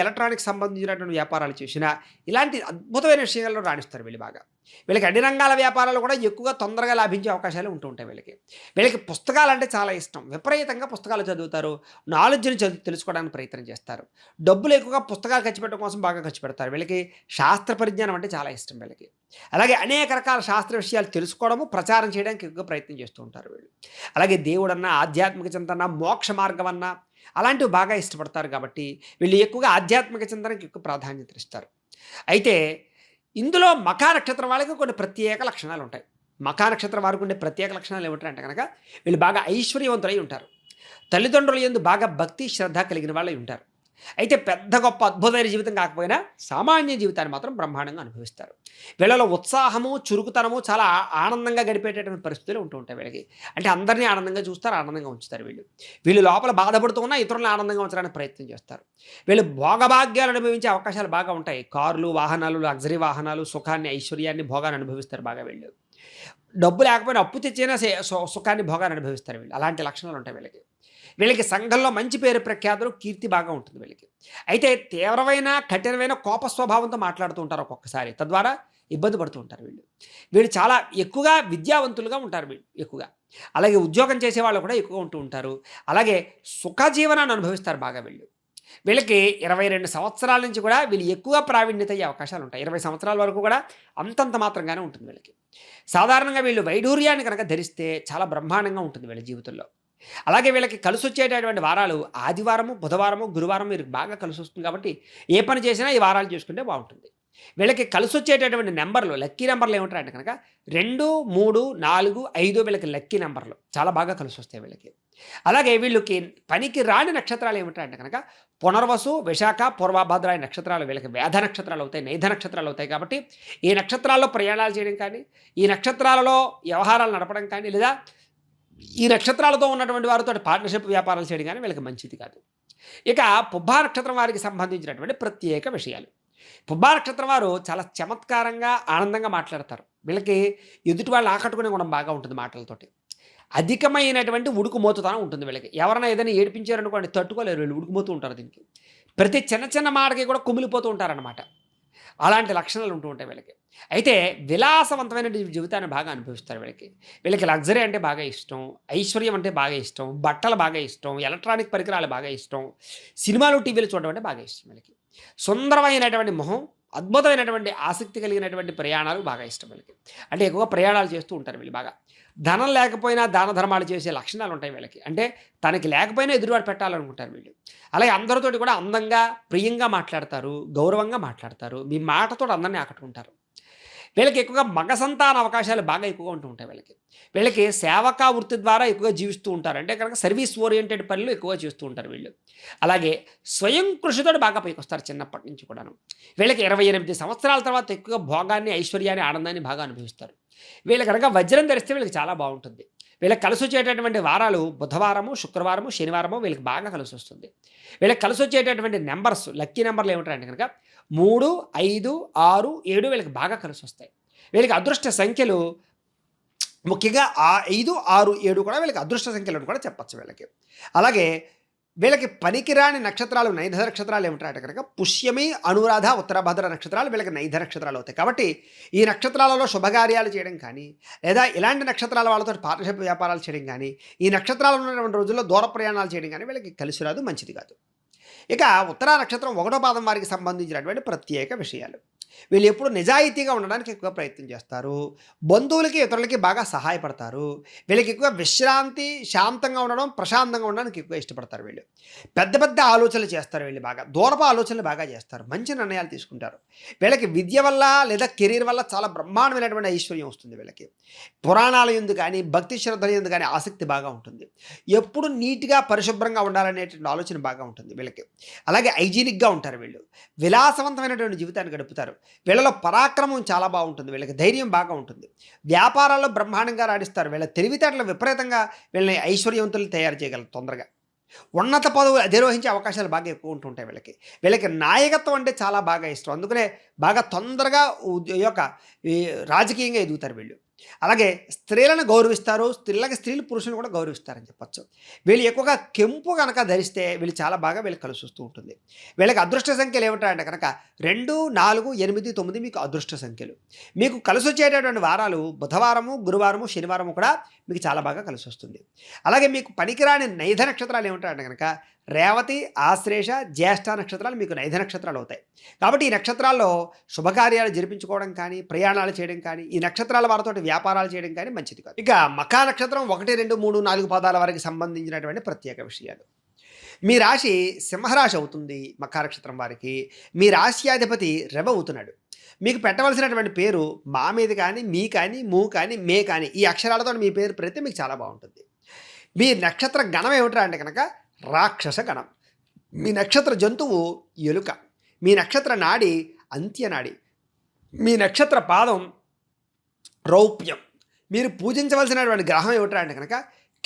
ఎలక్ట్రానిక్స్ సంబంధించినటువంటి వ్యాపారాలు చేసినా, ఇలాంటి అద్భుతమైన విషయాల్లో రాణిస్తారు వీళ్ళు బాగా. వీళ్ళకి అన్ని రంగాల వ్యాపారాలు కూడా ఎక్కువగా తొందరగా లాభించే అవకాశాలు ఉంటూ ఉంటాయి వీళ్ళకి. వీళ్ళకి పుస్తకాలంటే చాలా ఇష్టం. విపరీతంగా పుస్తకాలు చదువుతారు. నాలెడ్జ్ని తెలుసుకోవడానికి ప్రయత్నం చేస్తారు. డబ్బులు ఎక్కువగా పుస్తకాలు ఖర్చు పెట్టడం కోసం బాగా ఖర్చు పెడతారు. వీళ్ళకి శాస్త్ర పరిజ్ఞానం అంటే చాలా ఇష్టం వీళ్ళకి. అలాగే అనేక రకాల శాస్త్ర విషయాలు తెలుసుకోవడము, ప్రచారం చేయడానికి ఎక్కువ ప్రయత్నం చేస్తూ ఉంటారు వీళ్ళు. అలాగే దేవుడన్నా, ఆధ్యాత్మిక చింతన, మోక్ష మార్గం అన్నా అలాంటివి బాగా ఇష్టపడతారు. కాబట్టి వీళ్ళు ఎక్కువగా ఆధ్యాత్మిక చింతనకి ఎక్కువ ప్రాధాన్యత ఇస్తారు. అయితే ఇందులో మఖా నక్షత్రం వాళ్ళకి కొన్ని ప్రత్యేక లక్షణాలు ఉంటాయి. మఖా నక్షత్రం వారికి ఉండే ప్రత్యేక లక్షణాలు ఏమిటంటే కనుక వీళ్ళు బాగా ఐశ్వర్యవంతులై ఉంటారు. తల్లిదండ్రుల యందు బాగా భక్తి, శ్రద్ధ కలిగిన వాళ్ళై ఉంటారు. అయితే పెద్ద గొప్ప అద్భుతమైన జీవితం కాకపోయినా సామాన్య జీవితాన్ని మాత్రం బ్రహ్మాండంగా అనుభవిస్తారు. వీళ్ళలో ఉత్సాహము, చురుకుతనము చాలా ఆనందంగా గడిపేటటువంటి పరిస్థితులు ఉంటూ ఉంటాయి వీళ్ళకి. అంటే అందరినీ ఆనందంగా చూస్తారు, ఆనందంగా ఉంచుతారు వీళ్ళు. వీళ్ళు లోపల బాధపడుతూ ఉన్నా ఇతరులను ఆనందంగా ఉంచడానికి ప్రయత్నం చేస్తారు. వీళ్ళు భోగభాగ్యాలు అనుభవించే అవకాశాలు బాగా ఉంటాయి. కార్లు, వాహనాలు, లగ్జరీ వాహనాలు, సుఖాన్ని, ఐశ్వర్యాన్ని, భోగాన్ని అనుభవిస్తారు బాగా వీళ్ళు. డబ్బు లేకపోయినా అప్పు తెచ్చైనా సుఖాన్ని, భోగాన్ని అనుభవిస్తారు వీళ్ళు. అలాంటి లక్షణాలు ఉంటాయి వీళ్ళకి. వీళ్ళకి సంఘంలో మంచి పేరు ప్రఖ్యాతులు, కీర్తి బాగా ఉంటుంది వీళ్ళకి. అయితే తీవ్రమైన, కఠినమైన కోప స్వభావంతో మాట్లాడుతూ ఉంటారు ఒక్కొక్కసారి. తద్వారా ఇబ్బంది పడుతూ ఉంటారు వీళ్ళు. వీళ్ళు చాలా ఎక్కువగా విద్యావంతులుగా ఉంటారు వీళ్ళు ఎక్కువగా. అలాగే ఉద్యోగం చేసేవాళ్ళు కూడా ఎక్కువగా ఉంటూ ఉంటారు. అలాగే సుఖజీవనాన్ని అనుభవిస్తారు బాగా వీళ్ళు. వీళ్ళకి 22 సంవత్సరాల నుంచి కూడా వీళ్ళు ఎక్కువ ప్రావీణ్యత అయ్యే అవకాశాలు ఉంటాయి. 20 సంవత్సరాల వరకు కూడా అంతంత మాత్రంగానే ఉంటుంది వీళ్ళకి. సాధారణంగా వీళ్ళు వైఢూర్యాన్ని కనుక ధరిస్తే చాలా బ్రహ్మాండంగా ఉంటుంది వీళ్ళ జీవితంలో. అలాగే వీళ్ళకి కలిసొచ్చేటటువంటి వారాలు ఆదివారము, బుధవారము, గురువారం వీరికి బాగా కలిసొస్తుంది కాబట్టి ఏ పని చేసినా ఈ వారాలు చేసుకుంటే బాగుంటుంది. వీళ్ళకి కలిసొచ్చేటటువంటి నెంబర్లు, లక్కీ నెంబర్లు ఏమిటాయంటే కనుక 2, 3, 4, 5 వీళ్ళకి లక్కీ నెంబర్లు చాలా బాగా కలిసొస్తాయి వీళ్ళకి. అలాగే వీళ్ళకి పనికి రాని నక్షత్రాలు ఏమిటంటే కనుక పునర్వసు, విశాఖ, పూర్వభద్ర అనే నక్షత్రాలు వీళ్ళకి వేధ నక్షత్రాలు అవుతాయి, నైధ నక్షత్రాలు అవుతాయి. కాబట్టి ఈ నక్షత్రాల్లో ప్రయాణాలు చేయడం కానీ, ఈ నక్షత్రాలలో వ్యవహారాలు నడపడం కానీ, లేదా ఈ నక్షత్రాలతో ఉన్నటువంటి వారితో పార్ట్నర్షిప్ వ్యాపారాలు చేయడం కానీ వీళ్ళకి మంచిది కాదు. ఇక పుబ్బా నక్షత్రం వారికి సంబంధించినటువంటి ప్రత్యేక విషయాలు. పుబ్బా నక్షత్రం వారు చాలా చమత్కారంగా, ఆనందంగా మాట్లాడతారు. వీళ్ళకి ఎదుటి వాళ్ళు ఆకట్టుకునే గుణం బాగా ఉంటుంది మాటలతోటి. అధికమైనటువంటి ఉడుకుమోతుతనం ఉంటుంది వీళ్ళకి. ఎవరైనా ఏదైనా ఏడిపించారనుకోండి తట్టుకోలేరు వీళ్ళు, ఉడుకుమోతూ ఉంటారు దీనికి. ప్రతి చిన్న చిన్న మాటకి కూడా కుమిలిపోతూ ఉంటారన్నమాట. అలాంటి లక్షణాలు ఉంటూ ఉంటాయి వీళ్ళకి. అయితే విలాసవంతమైన జీవితాన్ని బాగా అనుభవిస్తారు వీళ్ళకి. వీళ్ళకి లగ్జరీ అంటే బాగా ఇష్టం, ఐశ్వర్యం అంటే బాగా ఇష్టం, బట్టలు బాగా ఇష్టం, ఎలక్ట్రానిక్ పరికరాలు బాగా ఇష్టం, సినిమాలు, టీవీలు చూడడం అంటే బాగా ఇష్టం వీళ్ళకి. సుందరమైనటువంటి మొహం, అద్భుతమైనటువంటి ఆసక్తి కలిగినటువంటి ప్రయాణాలు బాగా ఇష్టం వీళ్ళకి. అంటే ఎక్కువగా ప్రయాణాలు చేస్తూ ఉంటారు వీళ్ళు బాగా. ధనం లేకపోయినా దాన ధర్మాలు చేసే లక్షణాలు ఉంటాయి వీళ్ళకి. అంటే తనకి లేకపోయినా ఎదురువాడు పెట్టాలనుకుంటారు వీళ్ళు. అలాగే అందరితోటి కూడా అందంగా, ప్రియంగా మాట్లాడతారు, గౌరవంగా మాట్లాడతారు. మీ మాటతో అందరినీ ఆకట్టుకుంటారు. వీళ్ళకి ఎక్కువగా మగ సంతాన అవకాశాలు బాగా ఎక్కువగా ఉంటూ ఉంటాయి వీళ్ళకి. వీళ్ళకి సేవకా వృత్తి ద్వారా ఎక్కువగా జీవిస్తూ ఉంటారు. అంటే కనుక సర్వీస్ ఓరియంటెడ్ పనులు ఎక్కువగా చేస్తూ ఉంటారు వీళ్ళు. అలాగే స్వయం కృషితో బాగా పైకొస్తారు చిన్నప్పటి నుంచి కూడాను. వీళ్ళకి 28 సంవత్సరాల తర్వాత ఎక్కువగా భోగాన్ని, ఐశ్వర్యాన్ని, ఆనందాన్ని బాగా అనుభవిస్తారు. వీళ్ళు కనుక వజ్రం ధరిస్తే వీళ్ళకి చాలా బాగుంటుంది. వీళ్ళకి కలిసి వచ్చేటటువంటి వారాలు బుధవారము, శుక్రవారము, శనివారము వీళ్ళకి బాగా కలిసి వస్తుంది. వీళ్ళకి కలిసి వచ్చేటటువంటి నెంబర్స్, లక్కీ నెంబర్లు ఏమిటంటే కనుక 3, 5, 6, 7 వీళ్ళకి బాగా కలిసి వస్తాయి. వీళ్ళకి అదృష్ట సంఖ్యలు ముఖ్యంగా 5, 6, 7 కూడా వీళ్ళకి అదృష్ట సంఖ్యలను కూడా చెప్పచ్చు వీళ్ళకి. అలాగే వీళ్ళకి పనికిరాని నక్షత్రాలు, నైధ నక్షత్రాలు ఏమిటంటే కనుక పుష్యమి, అనురాధ, ఉత్తరభద్ర నక్షత్రాలు వీళ్ళకి నైధ నక్షత్రాలు అవుతాయి. కాబట్టి ఈ నక్షత్రాలలో శుభకార్యాలు చేయడం కానీ, లేదా ఇలాంటి నక్షత్రాల వాళ్ళతో పార్ట్నర్షిప్ వ్యాపారాలు చేయడం కానీ, ఈ నక్షత్రాలు ఉన్నటువంటి రోజుల్లో దూర ప్రయాణాలు చేయడం కానీ వీళ్ళకి కలిసి రాదు, మంచిది కాదు. ఇక ఉత్తరా నక్షత్రం 1వ పాదం వారికి సంబంధించినటువంటి ప్రత్యేక విషయాలు. వీళ్ళు ఎప్పుడు నిజాయితీగా ఉండడానికి ఎక్కువ ప్రయత్నం చేస్తారు. బంధువులకి, ఇతరులకి బాగా సహాయపడతారు. వీళ్ళకి ఎక్కువ విశ్రాంతి, శాంతంగా ఉండడం, ప్రశాంతంగా ఉండడానికి ఎక్కువ ఇష్టపడతారు వీళ్ళు. పెద్ద పెద్ద ఆలోచనలు చేస్తారు వీళ్ళు బాగా. దూరపు ఆలోచనలు బాగా చేస్తారు. మంచి నిర్ణయాలు తీసుకుంటారు. వీళ్ళకి విద్య వల్ల లేదా కెరీర్ వల్ల చాలా బ్రహ్మాండమైనటువంటి ఐశ్వర్యం వస్తుంది వీళ్ళకి. పురాణాల యందు కానీ, భక్తి శ్రద్ధల యందు కానీ ఆసక్తి బాగా ఉంటుంది. ఎప్పుడు నీట్గా, పరిశుభ్రంగా ఉండాలనేటువంటి ఆలోచన బాగా ఉంటుంది వీళ్ళకి. అలాగే హైజీనిక్గా ఉంటారు వీళ్ళు. విలాసవంతమైనటువంటి జీవితాన్ని గడుపుతారు. వీళ్ళలో పరాక్రమం చాలా బాగుంటుంది. వీళ్ళకి ధైర్యం బాగా ఉంటుంది. వ్యాపారాల్లో బ్రహ్మాండంగా రాణిస్తారు. వీళ్ళ తెలివితేటలు విపరీతంగా వీళ్ళని ఐశ్వర్యవంతులు తయారు చేయగలరు తొందరగా. ఉన్నత పదవులు అధిరోహించే అవకాశాలు బాగా ఎక్కువ ఉంటుంటాయి వీళ్ళకి. వీళ్ళకి నాయకత్వం అంటే చాలా బాగా ఇష్టం. అందుకనే బాగా తొందరగా ఈ రాజకీయంగా ఎదుగుతారు వీళ్ళు. అలాగే స్త్రీలను గౌరవిస్తారు. స్త్రీలు పురుషులను కూడా గౌరవిస్తారని చెప్పొచ్చు. వీళ్ళు ఎక్కువగా కెంపు కనుక ధరిస్తే వీళ్ళు చాలా బాగా వీళ్ళకి కలిసి వస్తూ ఉంటుంది. వీళ్ళకి అదృష్ట సంఖ్యలు ఏమిటంటే కనుక 2, 4, 8, 9 మీకు అదృష్ట సంఖ్యలు. మీకు కలిసి వచ్చేటటువంటి వారాలు బుధవారము, గురువారము, శనివారము కూడా మీకు చాలా బాగా కలిసి వస్తుంది. అలాగే మీకు పనికిరాని నైధ నక్షత్రాలు ఏమిటంటే కనుక రేవతి, ఆశ్లేష, జ్యేష్ఠ నక్షత్రాలు మీకు నైధ నక్షత్రాలు అవుతాయి. కాబట్టి ఈ నక్షత్రాల్లో శుభకార్యాలు జరిపించుకోవడం కానీ, ప్రయాణాలు చేయడం కానీ, ఈ నక్షత్రాల వారితో వ్యాపారాలు చేయడం కానీ మంచిది కాదు. ఇక మఖా నక్షత్రం 1, 2, 3, 4 పాదాల వారికి సంబంధించినటువంటి ప్రత్యేక విషయాలు. మీ రాశి సింహరాశి అవుతుంది. మఖా నక్షత్రం వారికి మీ రాశ్యాధిపతి రవి అవుతున్నాడు. మీకు పెట్టవలసినటువంటి పేరు మా మీద కానీ, మీ కానీ, మూ కానీ, మే కానీ ఈ అక్షరాలతో మీ పేరు పెడితే మీకు చాలా బాగుంటుంది. మీ నక్షత్ర గణం ఏమిట్రా అంటే కనుక రాక్షస గణం. మీ నక్షత్ర జంతువు ఎలుక. మీ నక్షత్ర నాడి అంత్యనాడి. మీ నక్షత్ర పాదం రౌప్యం. మీరు పూజించవలసినటువంటి గ్రహం ఏమిట్రా అంటే కనుక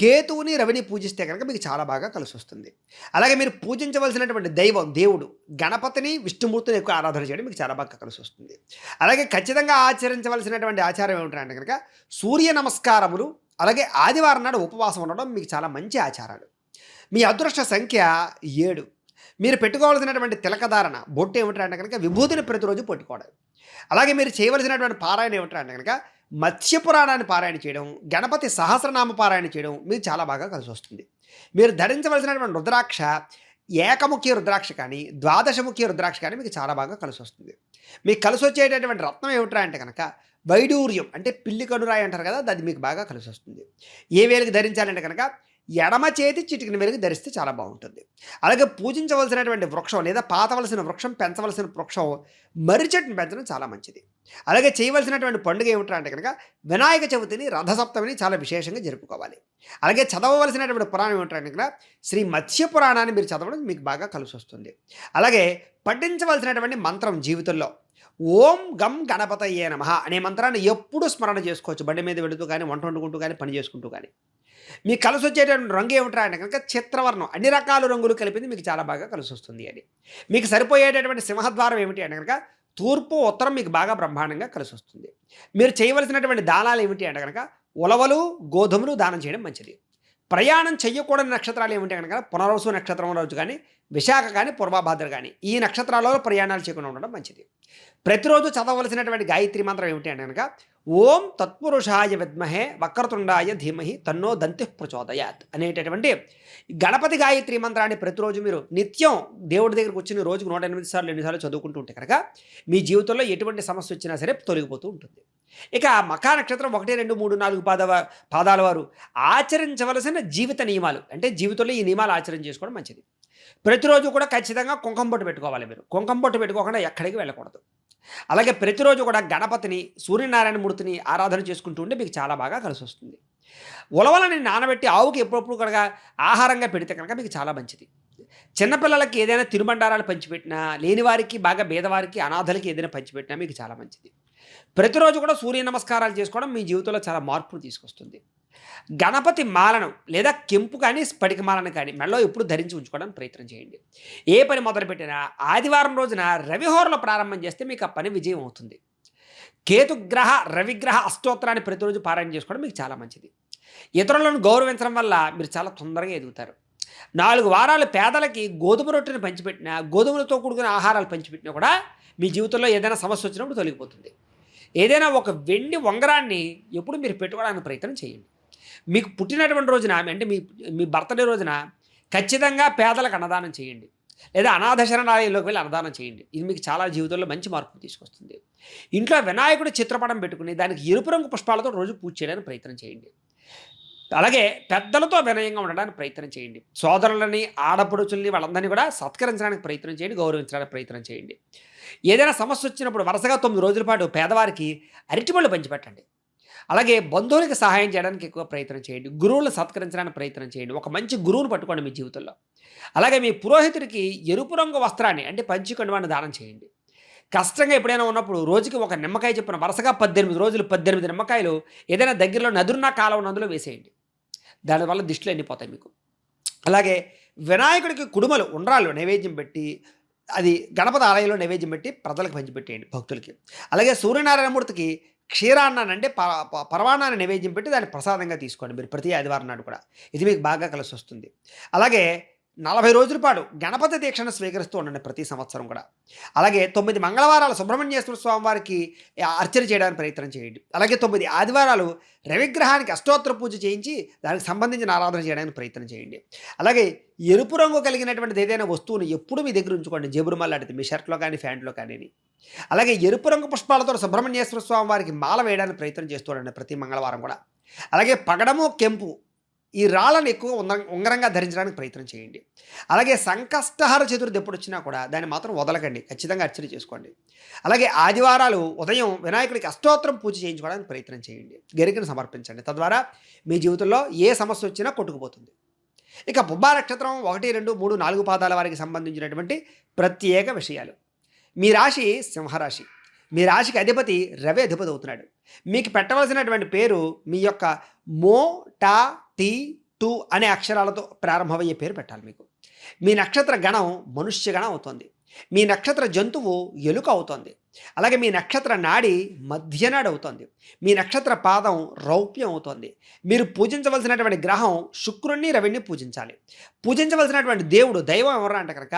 కేతువుని రవిని పూజిస్తే కనుక మీకు చాలా బాగా కలిసి వస్తుంది. అలాగే మీరు పూజించవలసినటువంటి దేవుడు గణపతిని విష్ణుమూర్తిని ఎక్కువ ఆరాధన చేయడం మీకు చాలా బాగా కలిసి వస్తుంది. అలాగే ఖచ్చితంగా ఆచరించవలసినటువంటి ఆచారం ఏమిటంటే కనుక సూర్య నమస్కారములు, అలాగే ఆదివారం నాడు ఉపవాసం ఉండడం మీకు చాలా మంచి ఆచారాలు. మీ అదృష్ట సంఖ్య 7. మీరు పెట్టుకోవాల్సినటువంటి తిలకధారణ బొట్టు ఏమిటంటే కనుక విభూతిని ప్రతిరోజు పెట్టుకోవడం. అలాగే మీరు చేయవలసినటువంటి పారాయణ ఏమిటంటే కనుక మత్స్యపురాణాన్ని పారాయణ చేయడం, గణపతి సహస్రనామ పారాయణ చేయడం మీకు చాలా బాగా కలిసి వస్తుంది. మీరు ధరించవలసినటువంటి రుద్రాక్ష ఏకముఖి రుద్రాక్ష కానీ, ద్వాదశముఖి రుద్రాక్ష కానీ మీకు చాలా బాగా కలిసి వస్తుంది. మీకు కలిసి వచ్చేటటువంటి రత్నం ఏమిట్రా అంటే కనుక వైడూర్యం, అంటే పిల్లి కనురాయి అంటారు కదా, అది మీకు బాగా కలిసి వస్తుంది. ఏ వేలుకి ధరించాలంటే కనుక ఎడమ చేతి చిటికిన వేలుకి ధరిస్తే చాలా బాగుంటుంది. అలాగే పూజించవలసినటువంటి వృక్షం లేదా పాతవలసిన వృక్షం, పెంచవలసిన వృక్షం మర్రి చెట్టును పెంచడం చాలా మంచిది. అలాగే చేయవలసినటువంటి పండుగ ఏమిటంటే అంటే కనుక వినాయక చవితిని, రథసప్తమిని చాలా విశేషంగా జరుపుకోవాలి. అలాగే చదవవలసినటువంటి పురాణం ఏమిటంటే కనుక శ్రీ మత్స్య పురాణాన్ని మీరు చదవడం మీకు బాగా కలిసి వస్తుంది. అలాగే పఠించవలసినటువంటి మంత్రం జీవితంలో ఓం గం గణపతయే నమః అనే మంత్రాన్ని ఎప్పుడూ స్మరణ చేసుకోవచ్చు. బండి మీద వెళుతూ కానీ, వంట వండుకుంటూ కానీ, పని చేసుకుంటూ కానీ. మీకు కలిసి వచ్చేటువంటి రంగు ఏమిట్రా అంటే కనుక చిత్రవర్ణం, అన్ని రకాల రంగులు కలిపింది మీకు చాలా బాగా కలిసి వస్తుంది అని. మీకు సరిపోయేటటువంటి సింహద్వారం ఏమిటి అంటే కనుక తూర్పు, ఉత్తరం మీకు బాగా బ్రహ్మాండంగా కలిసి వస్తుంది. మీరు చేయవలసినటువంటి దానాలు ఏమిటి అంటే కనుక ఉలవలు, గోధుమలు దానం చేయడం మంచిది. ప్రయాణం చేయకూడని నక్షత్రాలు ఏమిటి కనుక పునర్వసు నక్షత్రం రోజు కానీ, విశాఖ కానీ, పూర్వభాద్ర కానీ ఈ నక్షత్రాలలో ప్రయాణాలు చేయకుండా ఉండడం మంచిది. ప్రతిరోజు చదవలసినటువంటి గాయత్రి మంత్రం ఏమిటి అంటే కనుక ఓం తత్పురుషాయ విద్మహే వక్రతుండాయ ధీమహి తన్నో దంతి ప్రచోదయాత్ అనేటటువంటి గణపతి గాయత్రి మంత్రాన్ని ప్రతిరోజు మీరు నిత్యం దేవుడి దగ్గరకు వచ్చిన రోజుకు 108 సార్లు 2 సార్లు చదువుకుంటూ ఉంటే కనుక మీ జీవితంలో ఎటువంటి సమస్య వచ్చినా సరే తొలగిపోతూ ఉంటుంది. ఇక మఖా నక్షత్రం 1, 2, 3, 4 పాదాల వారు ఆచరించవలసిన జీవిత నియమాలు, అంటే జీవితంలో ఈ నియమాలు ఆచరణ చేసుకోవడం మంచిది. ప్రతిరోజు కూడా ఖచ్చితంగా కుంకుమ బొట్టు పెట్టుకోవాలి. మీరు కుంకుమ బొట్టు పెట్టుకోకుండా ఎక్కడికి వెళ్ళకూడదు. అలాగే ప్రతిరోజు కూడా గణపతిని, సూర్యనారాయణ మూర్తిని ఆరాధన చేసుకుంటూ ఉంటే మీకు చాలా బాగా కలిసి వస్తుంది. ఉలవలని నానబెట్టి ఆవుకి ఎప్పుడప్పుడు కనుక ఆహారంగా పెడితే కనుక మీకు చాలా మంచిది. చిన్నపిల్లలకి ఏదైనా తినుబండారాలు పంచిపెట్టినా, లేని వారికి, బాగా పేదవారికి, అనాథలకి ఏదైనా పంచిపెట్టినా మీకు చాలా మంచిది. ప్రతిరోజు కూడా సూర్య నమస్కారాలు చేసుకోవడం మీ జీవితంలో చాలా మార్పును తీసుకొస్తుంది. గణపతి మాలను లేదా కెంపు కానీ, స్ఫటిక మాలను కానీ మెడలో ఎప్పుడు ధరించి ఉంచుకోవడానికి ప్రయత్నం చేయండి. ఏ పని మొదలుపెట్టినా ఆదివారం రోజున రవిహోరలో ప్రారంభం చేస్తే మీకు ఆ పని విజయం అవుతుంది. కేతుగ్రహ, రవిగ్రహ అష్టోత్తరాన్ని ప్రతిరోజు పారాయణ చేసుకోవడం మీకు చాలా మంచిది. ఇతరులను గౌరవించడం వల్ల మీరు చాలా తొందరగా ఎదుగుతారు. 4 వారాలు పేదలకి గోధుమ రొట్టెని పంచిపెట్టినా, గోధుమలతో కూడుకున్న ఆహారాలు పంచిపెట్టినా కూడా మీ జీవితంలో ఏదైనా సమస్య వచ్చినప్పుడు తొలగిపోతుంది. ఏదైనా ఒక వెండి ఉంగరాన్ని ఎప్పుడు మీరు పెట్టుకోవడానికి ప్రయత్నం చేయండి. మీకు పుట్టినటువంటి రోజున, అంటే మీ బర్త్డే రోజున ఖచ్చితంగా పేదలకు అన్నదానం చేయండి, లేదా అనాథ శరణాలయంలోకి వెళ్ళి అన్నదానం చేయండి. ఇది మీకు చాలా జీవితంలో మంచి మార్పు తీసుకొస్తుంది. ఇంట్లో వినాయకుడి చిత్రపటం పెట్టుకుని దానికి ఎరుపు రంగు పుష్పాలతో రోజు పూజ చేయడానికి ప్రయత్నం చేయండి. అలాగే పెద్దలతో వినయంగా ఉండడానికి ప్రయత్నం చేయండి. సోదరులని, ఆడపడుచుల్ని వాళ్ళందరినీ కూడా సత్కరించడానికి ప్రయత్నం చేయండి, గౌరవించడానికి ప్రయత్నం చేయండి. ఏదైనా సమస్య వచ్చినప్పుడు వరుసగా 9 రోజుల పాటు పేదవారికి అరటిపళ్ళు పంచిపెట్టండి. అలాగే బంధువులకి సహాయం చేయడానికి ఎక్కువ ప్రయత్నం చేయండి. గురువులను సత్కరించడానికి ప్రయత్నం చేయండి. ఒక మంచి గురువును పట్టుకోండి మీ జీవితంలో. అలాగే మీ పురోహితుడికి ఎరుపు రంగు వస్త్రాన్ని, అంటే పంచి కండువాన్ని దానం చేయండి. కష్టంగా ఎప్పుడైనా ఉన్నప్పుడు రోజుకి ఒక నిమ్మకాయ చొప్పున వరుసగా 18 రోజులు 18 నిమ్మకాయలు ఏదైనా దగ్గరలో నదురున్న కాలం నదులో వేసేయండి. దానివల్ల దిష్టిలు ఎండిపోతాయి మీకు. అలాగే వినాయకుడికి కుడుమలు, ఉండ్రాళ్ళు నైవేద్యం పెట్టి, అది గణపతి ఆలయంలో నైవేద్యం పెట్టి ప్రజలకు పంచిపెట్టేయండి, భక్తులకి. అలాగే సూర్యనారాయణమూర్తికి క్షీరాన్నాన్ని, అంటే పరమాన్నాన్ని నైవేద్యం పెట్టి దాన్ని ప్రసాదంగా తీసుకోండి మీరు ప్రతి ఆదివారం నాడు కూడా. ఇది మీకు బాగా కలిసి వస్తుంది. అలాగే 40 రోజుల పాటు గణపతి దీక్షను స్వీకరిస్తూ ఉండండి ప్రతి సంవత్సరం కూడా. అలాగే 9 మంగళవారాలు సుబ్రహ్మణ్యేశ్వర స్వామి వారికి అర్చన చేయడానికి ప్రయత్నం చేయండి. అలాగే 9 ఆదివారాలు రవిగ్రహానికి అష్టోత్తర పూజ చేయించి దానికి సంబంధించిన ఆరాధన చేయడానికి ప్రయత్నం చేయండి. అలాగే ఎరుపు రంగు కలిగినటువంటిది ఏదైనా వస్తువుని ఎప్పుడు మీ దగ్గర ఉంచుకోండి, జేబురు లాంటిది, మీ షర్ట్లో కానీ ఫ్యాంట్లో కానీ. అలాగే ఎరుపు రంగు పుష్పాలతో సుబ్రహ్మణ్యేశ్వర స్వామి వారికి మాల వేయడానికి ప్రయత్నం చేస్తూ ఉండండి ప్రతి మంగళవారం కూడా. అలాగే పగడము, కెంపు ఈ రాళ్ళను ఎక్కువ ఉంగరంగా ధరించడానికి ప్రయత్నం చేయండి. అలాగే సంకష్టహార చతుర్థి ఎప్పుడు వచ్చినా కూడా దాన్ని మాత్రం వదలకండి, ఖచ్చితంగా అర్చన చేసుకోండి. అలాగే ఆదివారాలు ఉదయం వినాయకుడికి అష్టోత్తరం పూజ చేయించుకోవడానికి ప్రయత్నం చేయండి, గరికను సమర్పించండి. తద్వారా మీ జీవితంలో ఏ సమస్య వచ్చినా కొట్టుకుపోతుంది. ఇక పుబ్బా నక్షత్రం 1, 2, 3, 4 పాదాల వారికి సంబంధించినటువంటి ప్రత్యేక విషయాలు. మీ రాశి సింహరాశి. మీ రాశికి అధిపతి రవి అధిపతి అవుతున్నాడు. మీకు పెట్టవలసినటువంటి పేరు మీ యొక్క మో, టా, టీ, టు అనే అక్షరాలతో ప్రారంభమయ్యే పేరు పెట్టాలి మీకు. మీ నక్షత్ర గణం మనుష్య గణం అవుతుంది. మీ నక్షత్ర జంతువు ఎలుక అవుతుంది. అలాగే మీ నక్షత్ర నాడి మధ్యనాడి అవుతుంది. మీ నక్షత్ర పాదం రౌప్యం అవుతుంది. మీరు పూజించవలసినటువంటి గ్రహం శుక్రుణ్ణి, రవిని పూజించాలి. పూజించవలసినటువంటి దేవుడు, దైవం ఎవరు అంటే కనుక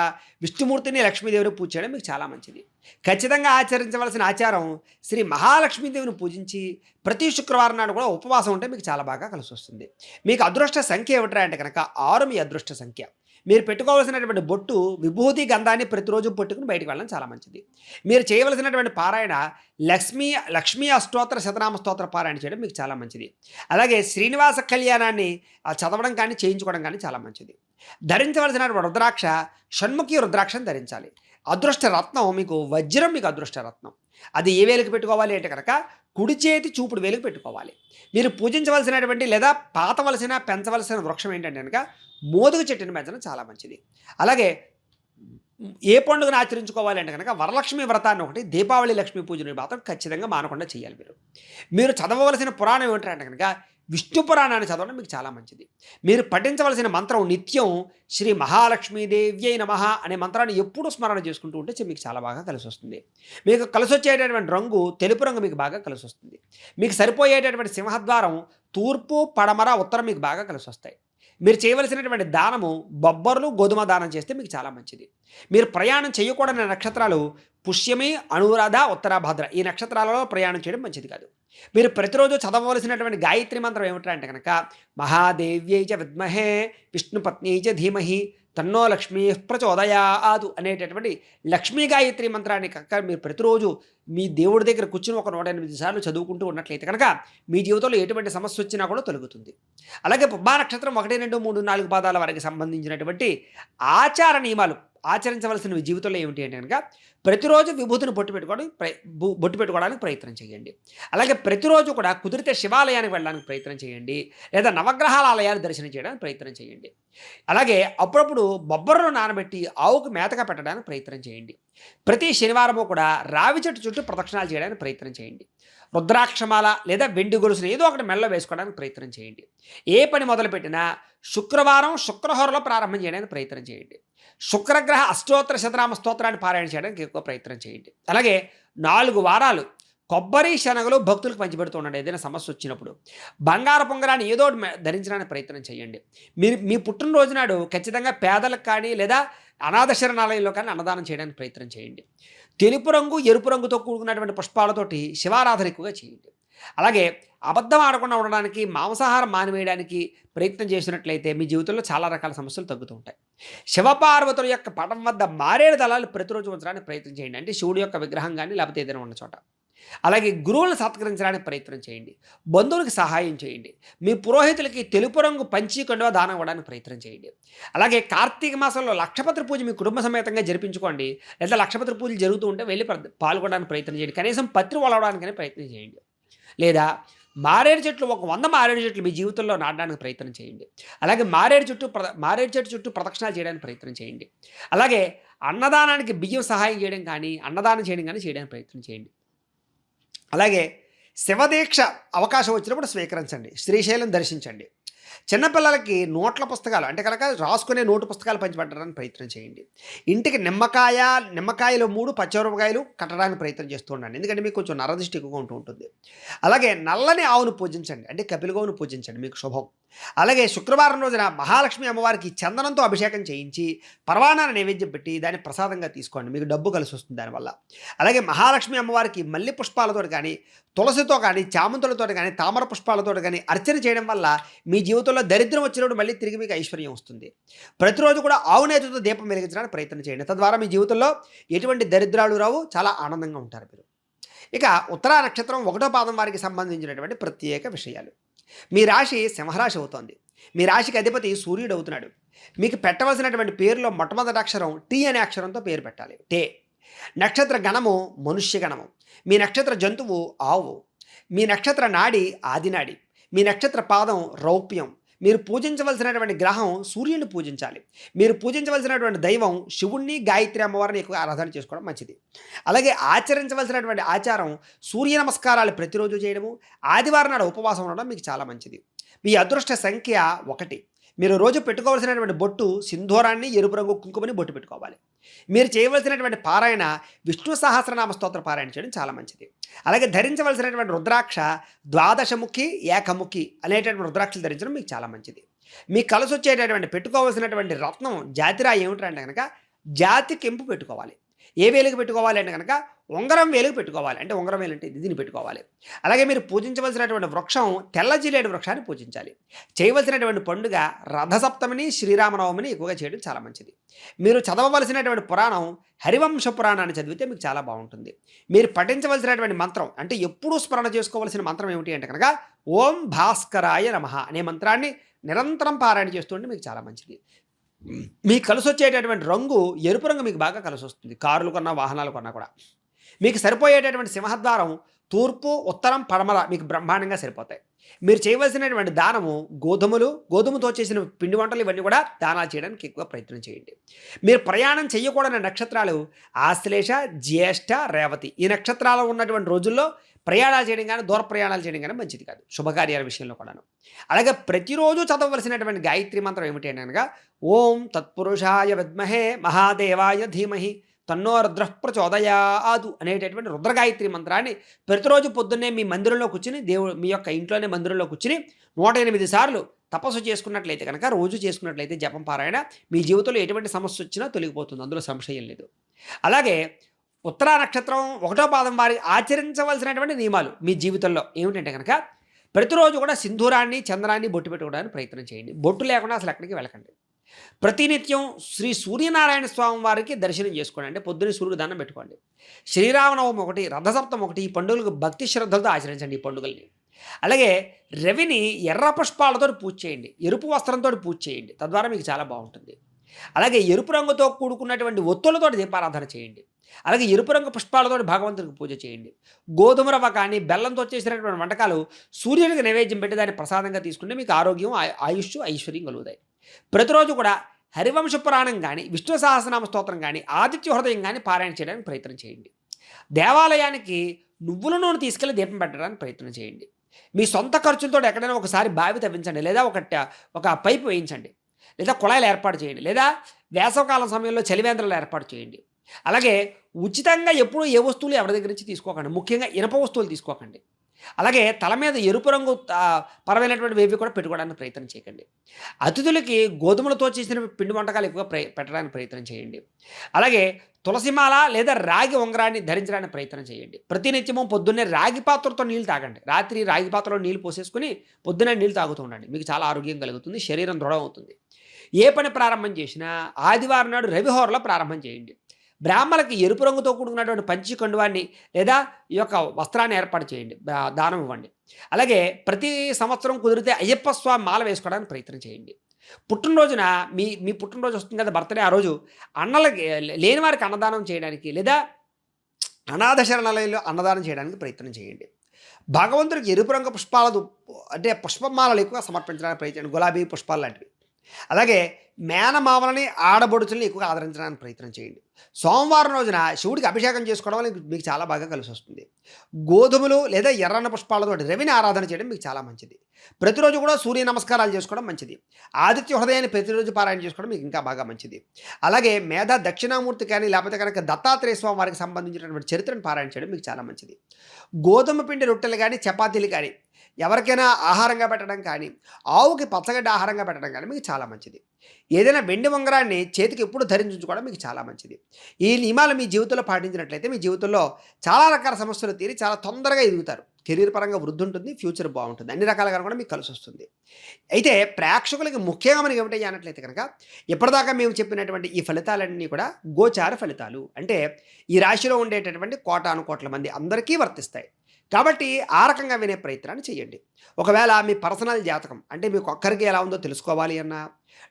విష్ణుమూర్తిని, లక్ష్మీదేవిని పూజ చేయడం మీకు చాలా మంచిది. ఖచ్చితంగా ఆచరించవలసిన ఆచారం శ్రీ మహాలక్ష్మీదేవిని పూజించి ప్రతి శుక్రవారం నాడు కూడా ఉపవాసం ఉంటే మీకు చాలా బాగా కలిసి వస్తుంది. మీకు అదృష్ట సంఖ్య ఏమిట్రా అంటే కనుక 6 మీ అదృష్ట సంఖ్య. మీరు పెట్టుకోవాల్సినటువంటి బొట్టు విభూతి గంధాన్ని ప్రతిరోజు పెట్టుకుని బయటకు వెళ్ళడం చాలా మంచిది. మీరు చేయవలసినటువంటి పారాయణ లక్ష్మీ అష్టోత్తర శతనామ స్తోత్ర పారాయణ చేయడం మీకు చాలా మంచిది. అలాగే శ్రీనివాస కళ్యాణాన్ని చదవడం కానీ చేయించుకోవడం కానీ చాలా మంచిది. ధరించవలసినటువంటి రుద్రాక్ష షణ్ముఖి రుద్రాక్షను ధరించాలి. అదృష్ట రత్నం మీకు వజ్రం, మీకు అదృష్ట రత్నం. అది ఏ వేలుకు పెట్టుకోవాలి అంటే కనుక కుడి చేతి చూపుడు వేలుకు పెట్టుకోవాలి. మీరు పూజించవలసినటువంటి లేదా పాతవలసిన పెంచవలసిన వృక్షం ఏంటంటే కనుక మోదుగ చెట్టుని పెంచడం చాలా మంచిది. అలాగే ఏ పండుగను ఆచరించుకోవాలి అంటే కనుక వరలక్ష్మి వ్రతాన్ని ఒకటి, దీపావళి లక్ష్మీ పూజని మాత్రం ఖచ్చితంగా మానకుండా చేయాలి. మీరు చదవవలసిన పురాణం ఏమిటంటే కనుక విష్ణు పురాణాన్ని చదవడం మీకు చాలా మంచిది. మీరు పఠించవలసిన మంత్రం నిత్యం శ్రీ మహాలక్ష్మీదేవ్యై నమః అనే మంత్రాన్ని ఎప్పుడూ స్మరణ చేసుకుంటూ ఉంటే మీకు చాలా బాగా కలిసి వస్తుంది. మీకు కలిసి వచ్చేటటువంటి రంగు తెలుపు రంగు మీకు బాగా కలిసి వస్తుంది. మీకు సరిపోయేటటువంటి సింహద్వారం తూర్పు, పడమర, ఉత్తరం మీకు బాగా కలిసి వస్తాయి. మీరు చేయవలసినటువంటి దానము బొబ్బర్లు, గోధుమ దానం చేస్తే మీకు చాలా మంచిది. మీరు ప్రయాణం చేయకూడని నక్షత్రాలు పుష్యమి, అనురాధ, ఉత్తరాభాద్ర. ఈ నక్షత్రాలలో ప్రయాణం చేయడం మంచిది కాదు. మీరు ప్రతిరోజు చదవవలసినటువంటి గాయత్రి మంత్రం ఏమిటంటే కనుక మహాదేవ్యై చ విద్మహే విష్ణుపత్న్యై చ ధీమహి తన్నో లక్ష్మీ ప్రచోదయాదు అనేటటువంటి లక్ష్మీ గాయత్రి మంత్రాన్ని కనుక మీరు ప్రతిరోజు మీ దేవుడి దగ్గర కూర్చుని ఒక 108 సార్లు చదువుకుంటూ ఉన్నట్లయితే కనుక మీ జీవితంలో ఎటువంటి సమస్య వచ్చినా కూడా తొలగుతుంది. అలాగే పుబ్బా నక్షత్రం 1, 2, 3, 4 పాదాల వారికి సంబంధించినటువంటి ఆచార నియమాలు ఆచరించవలసినవి జీవితంలో ఏమిటి అంటే కనుక ప్రతిరోజు విభూతిని బొట్టు పెట్టుకోవడానికి ప్రయత్నం చేయండి. అలాగే ప్రతిరోజు కూడా కుదిరితే శివాలయానికి వెళ్ళడానికి ప్రయత్నం చేయండి, లేదా నవగ్రహాల ఆలయాలు దర్శనం చేయడానికి ప్రయత్నం చేయండి. అలాగే అప్పుడప్పుడు బొబ్బర్లను నానబెట్టి ఆవుకు మేతగా పెట్టడానికి ప్రయత్నం చేయండి. ప్రతి శనివారము కూడా రావి చెట్టు చుట్టూ ప్రదక్షిణాలు చేయడానికి ప్రయత్నం చేయండి. రుద్రాక్షమాల లేదా వెండి గొలుసులు ఏదో ఒకటి మెల్ల వేసుకోవడానికి ప్రయత్నం చేయండి. ఏ పని మొదలుపెట్టినా శుక్రవారం శుక్రహోరలో ప్రారంభం చేయడానికి ప్రయత్నం చేయండి. శుక్రగ్రహ అష్టోత్తర శతనామ స్తోత్రాన్ని పారాయణ చేయడానికి ఎక్కువ ప్రయత్నం చేయండి. అలాగే 4 వారాలు కొబ్బరి, శనగలు భక్తులకు పంచిపెడుతూ ఉండండి. ఏదైనా సమస్య వచ్చినప్పుడు బంగారు పొంగరాన్ని ఏదో ధరించడానికి ప్రయత్నం చేయండి. మీ పుట్టినరోజు నాడు ఖచ్చితంగా పేదలకు కానీ లేదా అనాథ శరణాలయంలో కానీ అన్నదానం చేయడానికి ప్రయత్నం చేయండి. తెలుపు రంగు, ఎరుపు రంగుతో కూడుకున్నటువంటి పుష్పాలతోటి శివారాధన ఎక్కువగా చేయండి. అలాగే అబద్ధం ఆడకుండా ఉండడానికి, మాంసాహారం మానివేయడానికి ప్రయత్నం చేసినట్లయితే మీ జీవితంలో చాలా రకాల సమస్యలు తగ్గుతూ ఉంటాయి. శివపార్వతుల యొక్క పటం వద్ద మారేడు దళాలు ప్రతిరోజు ఉంచడానికి ప్రయత్నం చేయండి. అంటే శివుడి యొక్క విగ్రహం కానీ లేకపోతే ఏదైనా ఉన్న చోట. అలాగే గురువులను సత్కరించడానికి ప్రయత్నం చేయండి. బంధువులకు సహాయం చేయండి. మీ పురోహితులకి తెలుపు రంగు పంచి కండువా దానం ఇవ్వడానికి ప్రయత్నం చేయండి. అలాగే కార్తీక మాసంలో లక్షపత్రి పూజ మీ కుటుంబ సమేతంగా జరిపించుకోండి. లేదా లక్షపత్రి పూజలు జరుగుతూ ఉంటే వెళ్ళి పాల్గొనడానికి ప్రయత్నం చేయండి. కనీసం పత్రి వలవడానికైనా ప్రయత్నం చేయండి. లేదా మారేడు చెట్లు 100 మారేడు చెట్లు మీ జీవితంలో నాటడానికి ప్రయత్నం చేయండి. అలాగే మారేడు చెట్టు చుట్టూ ప్రదక్షిణాలు చేయడానికి ప్రయత్నం చేయండి. అలాగే అన్నదానానికి బియ్యం సహాయం చేయడం కానీ, అన్నదానం చేయడం కానీ చేయడానికి ప్రయత్నం చేయండి. అలాగే శివదీక్ష అవకాశం వచ్చినప్పుడు స్వీకరించండి. శ్రీశైలం దర్శించండి. చిన్నపిల్లలకి నోట్ల పుస్తకాలు అంటే కనుక రాసుకునే నోటు పుస్తకాలు పంచిపెట్టడానికి ప్రయత్నం చేయండి. ఇంటికి నిమ్మకాయలు 3 పచ్చిమిరపకాయలు కట్టడానికి ప్రయత్నం చేస్తూ ఉండండి. ఎందుకంటే మీకు కొంచెం నరదృష్టి ఎక్కువగా ఉంటుంది. అలాగే నల్లని ఆవును పూజించండి. అంటే కపిలగోవును పూజించండి, మీకు శుభం. అలాగే శుక్రవారం రోజున మహాలక్ష్మి అమ్మవారికి చందనంతో అభిషేకం చేయించి పరవాణాన్ని నైవేద్యం పెట్టి దాన్ని ప్రసాదంగా తీసుకోండి. మీకు డబ్బు కలిసి వస్తుంది దానివల్ల. అలాగే మహాలక్ష్మి అమ్మవారికి మల్లె పుష్పాలతో కానీ, తులసితో కానీ, చామంతులతో కానీ, తామర పుష్పాలతో కానీ అర్చన చేయడం వల్ల మీ జీవితంలో దరిద్రం వచ్చినప్పుడు మళ్ళీ తిరిగి మీకు ఐశ్వర్యం వస్తుంది. ప్రతిరోజు కూడా ఆవు నేతితో దీపం వెలిగించడానికి ప్రయత్నం చేయండి. తద్వారా మీ జీవితంలో ఎటువంటి దరిద్రాలు రావు, చాలా ఆనందంగా ఉంటారు మీరు. ఇక ఉత్తరా నక్షత్రం 1వ పాదం వారికి సంబంధించినటువంటి ప్రత్యేక విషయాలు. మీ రాశి సింహరాశి అవుతోంది. మీ రాశికి అధిపతి సూర్యుడు అవుతున్నాడు. మీకు పెట్టవలసినటువంటి పేరులో మొట్టమొదటి అక్షరం టీ అనే అక్షరంతో పేరు పెట్టాలి. టే. నక్షత్ర గణము మనుష్య గణము. మీ నక్షత్ర జంతువు ఆవు. మీ నక్షత్ర నాడి ఆదినాడి. మీ నక్షత్ర పాదం రౌప్యం. మీరు పూజించవలసినటువంటి గ్రహం సూర్యుడిని పూజించాలి. మీరు పూజించవలసినటువంటి దైవం శివుణ్ణి, గాయత్రి అమ్మవారిని ఎక్కువ ఆరాధన చేసుకోవడం మంచిది. అలాగే ఆచరించవలసినటువంటి ఆచారం సూర్య నమస్కారాలు ప్రతిరోజు చేయడము, ఆదివారం నాడు ఉపవాసం ఉండడం మీకు చాలా మంచిది. మీ అదృష్ట సంఖ్య 1. మీరు రోజు పెట్టుకోవాల్సినటువంటి బొట్టు సింధూరాన్ని, ఎరుపు రంగు కుంకుమని బొట్టు పెట్టుకోవాలి. మీరు చేయవలసినటువంటి పారాయణ విష్ణు సహస్రనామ స్తోత్ర పారాయణ చేయడం చాలా మంచిది. అలాగే ధరించవలసినటువంటి రుద్రాక్ష ద్వాదశముఖి, ఏకముఖి అనేటటువంటి రుద్రాక్షలు ధరించడం మీకు చాలా మంచిది. మీకు కలిసి వచ్చేటటువంటి పెట్టుకోవాల్సినటువంటి రత్నం జాతిరాయి ఏమిటంటే కనుక జాతి కెంపు పెట్టుకోవాలి. ఏ వేలుగు పెట్టుకోవాలి అంటే కనుక ఉంగరం వేలుగు పెట్టుకోవాలి. అంటే ఉంగరం వేలు అంటే దీన్ని పెట్టుకోవాలి. అలాగే మీరు పూజించవలసినటువంటి వృక్షం తెల్ల జిల్లేడు వృక్షాన్ని పూజించాలి. చేయవలసినటువంటి పండుగ రథసప్తమిని, శ్రీరామనవమిని ఎక్కువగా చేయడం చాలా మంచిది. మీరు చదవవలసినటువంటి పురాణం హరివంశ పురాణాన్ని చదివితే మీకు చాలా బాగుంటుంది. మీరు పఠించవలసినటువంటి మంత్రం అంటే ఎప్పుడూ స్మరణ చేసుకోవలసిన మంత్రం ఏమిటి అంటే కనుక ఓం భాస్కరాయ నమః అనే మంత్రాన్ని నిరంతరం పారాయణ చేస్తుంటే మీకు చాలా మంచిది. మీకు కలిసి వచ్చేటటువంటి రంగు ఎరుపు రంగు మీకు బాగా కలిసి వస్తుంది. కార్లు కొన్నా, వాహనాలు కొన్నా కూడా మీకు సరిపోయేటటువంటి సింహద్వారం తూర్పు, ఉత్తరం, పడమర మీకు బ్రహ్మాండంగా సరిపోతాయి. మీరు చేయవలసినటువంటి దానము గోధుమతో చేసిన పిండి వంటలు ఇవన్నీ కూడా దానాలు చేయడానికి ఎక్కువ ప్రయత్నం చేయండి. మీరు ప్రయాణం చేయకూడని నక్షత్రాలు ఆశ్లేష, జ్యేష్ఠ, రేవతి. ఈ నక్షత్రాలు ఉన్నటువంటి రోజుల్లో ప్రయాణాలు చేయడం కానీ, దూర ప్రయాణాలు చేయడం కానీ మంచిది కాదు, శుభకార్యాల విషయంలో కూడాను. అలాగే ప్రతిరోజు చదవవలసినటువంటి గాయత్రి మంత్రం ఏమిటి అనగా ఓం తత్పురుషాయ విద్మహే మహాదేవాయ ధీమహి తన్నో రుద్రః ప్రచోదయాదు అనేటటువంటి రుద్రగాయత్రి మంత్రాన్ని ప్రతిరోజు పొద్దున్నే మీ మందిరంలో కూర్చుని, మీ యొక్క ఇంట్లోనే మందిరంలో కూర్చుని 108 సార్లు తపస్సు చేసుకున్నట్లయితే కనుక, రోజు చేసుకున్నట్లయితే జపం పారాయణ మీ జీవితంలో ఎటువంటి సమస్య వచ్చినా తొలగిపోతుంది, అందులో సంశయం లేదు. అలాగే ఉత్తరా నక్షత్రం 1వ పాదం వారి ఆచరించవలసినటువంటి నియమాలు మీ జీవితంలో ఏమిటంటే కనుక ప్రతిరోజు కూడా సింధూరాన్ని, చంద్రాన్ని బొట్టు పెట్టుకోవడానికి ప్రయత్నం చేయండి. బొట్టు లేకుండా అసలు ఎక్కడికి వెళ్ళకండి. ప్రతినిత్యం శ్రీ సూర్యనారాయణ స్వామి వారికి దర్శనం చేసుకోండి. అంటే పొద్దున్న సూర్యుడు దండం పెట్టుకోండి. శ్రీరామనవమి 1, రథసప్తం 1 ఈ పండుగలకు భక్తి శ్రద్ధలతో ఆచరించండి ఈ పండుగల్ని. అలాగే రవిని ఎర్ర పుష్పాలతో పూజ చేయండి, ఎరుపు వస్త్రంతో పూజ చేయండి, తద్వారా మీకు చాలా బాగుంటుంది. అలాగే ఎరుపు రంగుతో కూడుకున్నటువంటి ఒత్తులతో దీపారాధన చేయండి. అలాగే ఎరుపు రంగు పుష్పాలతో భగవంతుడికి పూజ చేయండి. గోధుమ రవ్వ కానీ బెల్లంతో చేసినటువంటి వంటకాలు సూర్యుడికి నైవేద్యం పెట్టి దాన్ని ప్రసాదంగా తీసుకుంటే మీకు ఆరోగ్యం, ఆయుష్, ఐశ్వర్యం కలుగుతాయి. ప్రతిరోజు కూడా హరివంశ పురాణం కానీ, విష్ణు సహస్రనామ స్తోత్రం కానీ, ఆదిత్య హృదయం కానీ పారాయణ చేయడానికి ప్రయత్నం చేయండి. దేవాలయానికి నువ్వుల నూనె తీసుకెళ్లి దీపం పెట్టడానికి ప్రయత్నం చేయండి. మీ సొంత ఖర్చులతో ఎక్కడైనా ఒకసారి బావి తవ్వించండి, లేదా ఒక పైపు వేయించండి, లేదా కుళాయిలు ఏర్పాటు చేయండి, లేదా వేసవకాలం సమయంలో చలివేంద్రాలు ఏర్పాటు చేయండి. అలాగే ఉచితంగా ఎప్పుడూ ఏ వస్తువులు ఎవరి దగ్గర నుంచి తీసుకోకండి, ముఖ్యంగా ఇనప వస్తువులు తీసుకోకండి. అలాగే తల మీద ఎరుపు రంగు పరమైనటువంటి వేవి కూడా పెట్టుకోవడానికి ప్రయత్నం చేయకండి. అతిథులకి గోధుమలతో చేసిన పిండి వంటకాలు ఎక్కువ పెట్టడానికి ప్రయత్నం చేయండి. అలాగే తులసిమాల లేదా రాగి ఉంగరాన్ని ధరించడానికి ప్రయత్నం చేయండి. ప్రతినిత్యము పొద్దున్నే రాగి పాత్రతో నీళ్ళు తాగండి. రాత్రి రాగి పాత్రలో నీళ్ళు పోసేసుకుని పొద్దున్నే నీళ్ళు తాగుతూ ఉండండి. మీకు చాలా ఆరోగ్యం కలుగుతుంది, శరీరం దృఢం అవుతుంది. ఏ పని ప్రారంభం చేసినా ఆదివారం నాడు రవిహోరలో ప్రారంభం చేయండి. బ్రాహ్మణులకి ఎరుపు రంగుతో కూడుకున్నటువంటి పంచి కండువాన్ని లేదా ఈ యొక్క వస్త్రాన్ని ఏర్పాటు చేయండి, దానం ఇవ్వండి. అలాగే ప్రతి సంవత్సరం కుదిరితే అయ్యప్ప స్వామి మాల వేసుకోవడానికి ప్రయత్నం చేయండి. పుట్టినరోజున మీ పుట్టినరోజు వస్తుంది కదా, బర్త్డే, ఆ రోజు అన్నలకి లేని వారికి అన్నదానం చేయడానికి లేదా అనాథ శరణాలయంలో అన్నదానం చేయడానికి ప్రయత్నం చేయండి. భగవంతుడికి ఎరుపు రంగు పుష్పాలు అంటే పుష్పమాలలు ఎక్కువ సమర్పించడానికి ప్రయత్నం, గులాబీ పుష్పాలు లాంటివి. అలాగే మేనమామలని, ఆడబడుచుల్ని ఎక్కువగా ఆదరించడానికి ప్రయత్నం చేయండి. సోమవారం రోజున శివుడికి అభిషేకం చేసుకోవడం వల్ల మీకు చాలా బాగా కలిసి వస్తుంది. గోధుమలు లేదా ఎర్రన్న పుష్పాలతో రవిని ఆరాధన చేయడం మీకు చాలా మంచిది. ప్రతిరోజు కూడా సూర్య నమస్కారాలు చేసుకోవడం మంచిది. ఆదిత్య హృదయాన్ని ప్రతిరోజు పారాయణ చేసుకోవడం మీకు ఇంకా బాగా మంచిది. అలాగే మేధా దక్షిణామూర్తి కానీ లేకపోతే కనుక దత్తాత్రేయ స్వామి వారికి సంబంధించినటువంటి చరిత్రను పారాయణ చేయడం మీకు చాలా మంచిది. గోధుమ పిండి రొట్టెలు కానీ, చపాతీలు కానీ ఎవరికైనా ఆహారంగా పెట్టడం కానీ, ఆవుకి పచ్చగడ్డ ఆహారంగా పెట్టడం కానీ మీకు చాలా మంచిది. ఏదైనా వెండి ఉంగరాన్ని చేతికి ఎప్పుడు ధరించుకోవడం మీకు చాలా మంచిది. ఈ నియమాలు మీ జీవితంలో పాటించినట్లయితే మీ జీవితంలో చాలా రకాల సమస్యలు తీరి చాలా తొందరగా ఎదుగుతారు. కెరీర్ పరంగా వృద్ధి ఉంటుంది, ఫ్యూచర్ బాగుంటుంది, అన్ని రకాలుగా కూడా మీకు కలిసి వస్తుంది. అయితే ప్రేక్షకులకి ముఖ్యంగా మనకి ఏమిటయ్యా అన్నట్లయితే కనుక ఇప్పటిదాకా మేము చెప్పినటువంటి ఈ ఫలితాలన్నీ కూడా గోచార ఫలితాలు, అంటే ఈ రాశిలో ఉండేటటువంటి కోటాను కోట్ల మంది అందరికీ వర్తిస్తాయి. కాబట్టి ఆ రకంగా వినే ప్రయత్నాన్ని చేయండి. ఒకవేళ మీ పర్సనల్ జాతకం అంటే మీకు ఒక్కరికి ఎలా ఉందో తెలుసుకోవాలి అన్నా,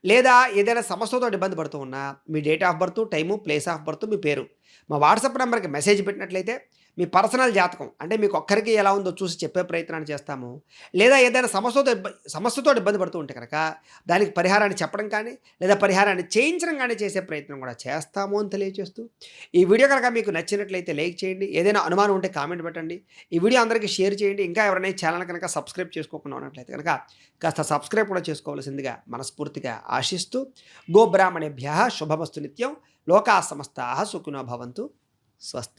లేదా ఏదైనా సమస్యతో ఇబ్బంది పడుతూ ఉన్నా, మీ date of birth, time, place of birth, మీ పేరు మా వాట్సాప్ నెంబర్కి మెసేజ్ పెట్టినట్లయితే మీ పర్సనల్ జాతకం అంటే మీకు ఒక్కరికి ఎలా ఉందో చూసి చెప్పే ప్రయత్నాన్ని చేస్తాము. లేదా ఏదైనా సమస్యతో ఇబ్బంది పడుతూ ఉంటే కనుక దానికి పరిహారాన్ని చెప్పడం కానీ, లేదా పరిహారాన్ని చేయించడం కానీ చేసే ప్రయత్నం కూడా చేస్తాము అని తెలియజేస్తూ, ఈ వీడియో కనుక మీకు నచ్చినట్లయితే లైక్ చేయండి. ఏదైనా అనుమానం ఉంటే కామెంట్ పెట్టండి. ఈ వీడియో అందరికీ షేర్ చేయండి. ఇంకా ఎవరైనా ఈ ఛానల్ కనుక సబ్స్క్రైబ్ చేసుకోకుండా ఉన్నట్లయితే కనుక కాస్త సబ్స్క్రైబ్ కూడా చేసుకోవాల్సిందిగా మనస్ఫూర్తిగా ఆశిస్తూ, గోబ్రాహ్మణేభ్యః శుభమస్తు నిత్యం. లోకా సమస్తాః సుఖినో భవంతు. స్వస్తి.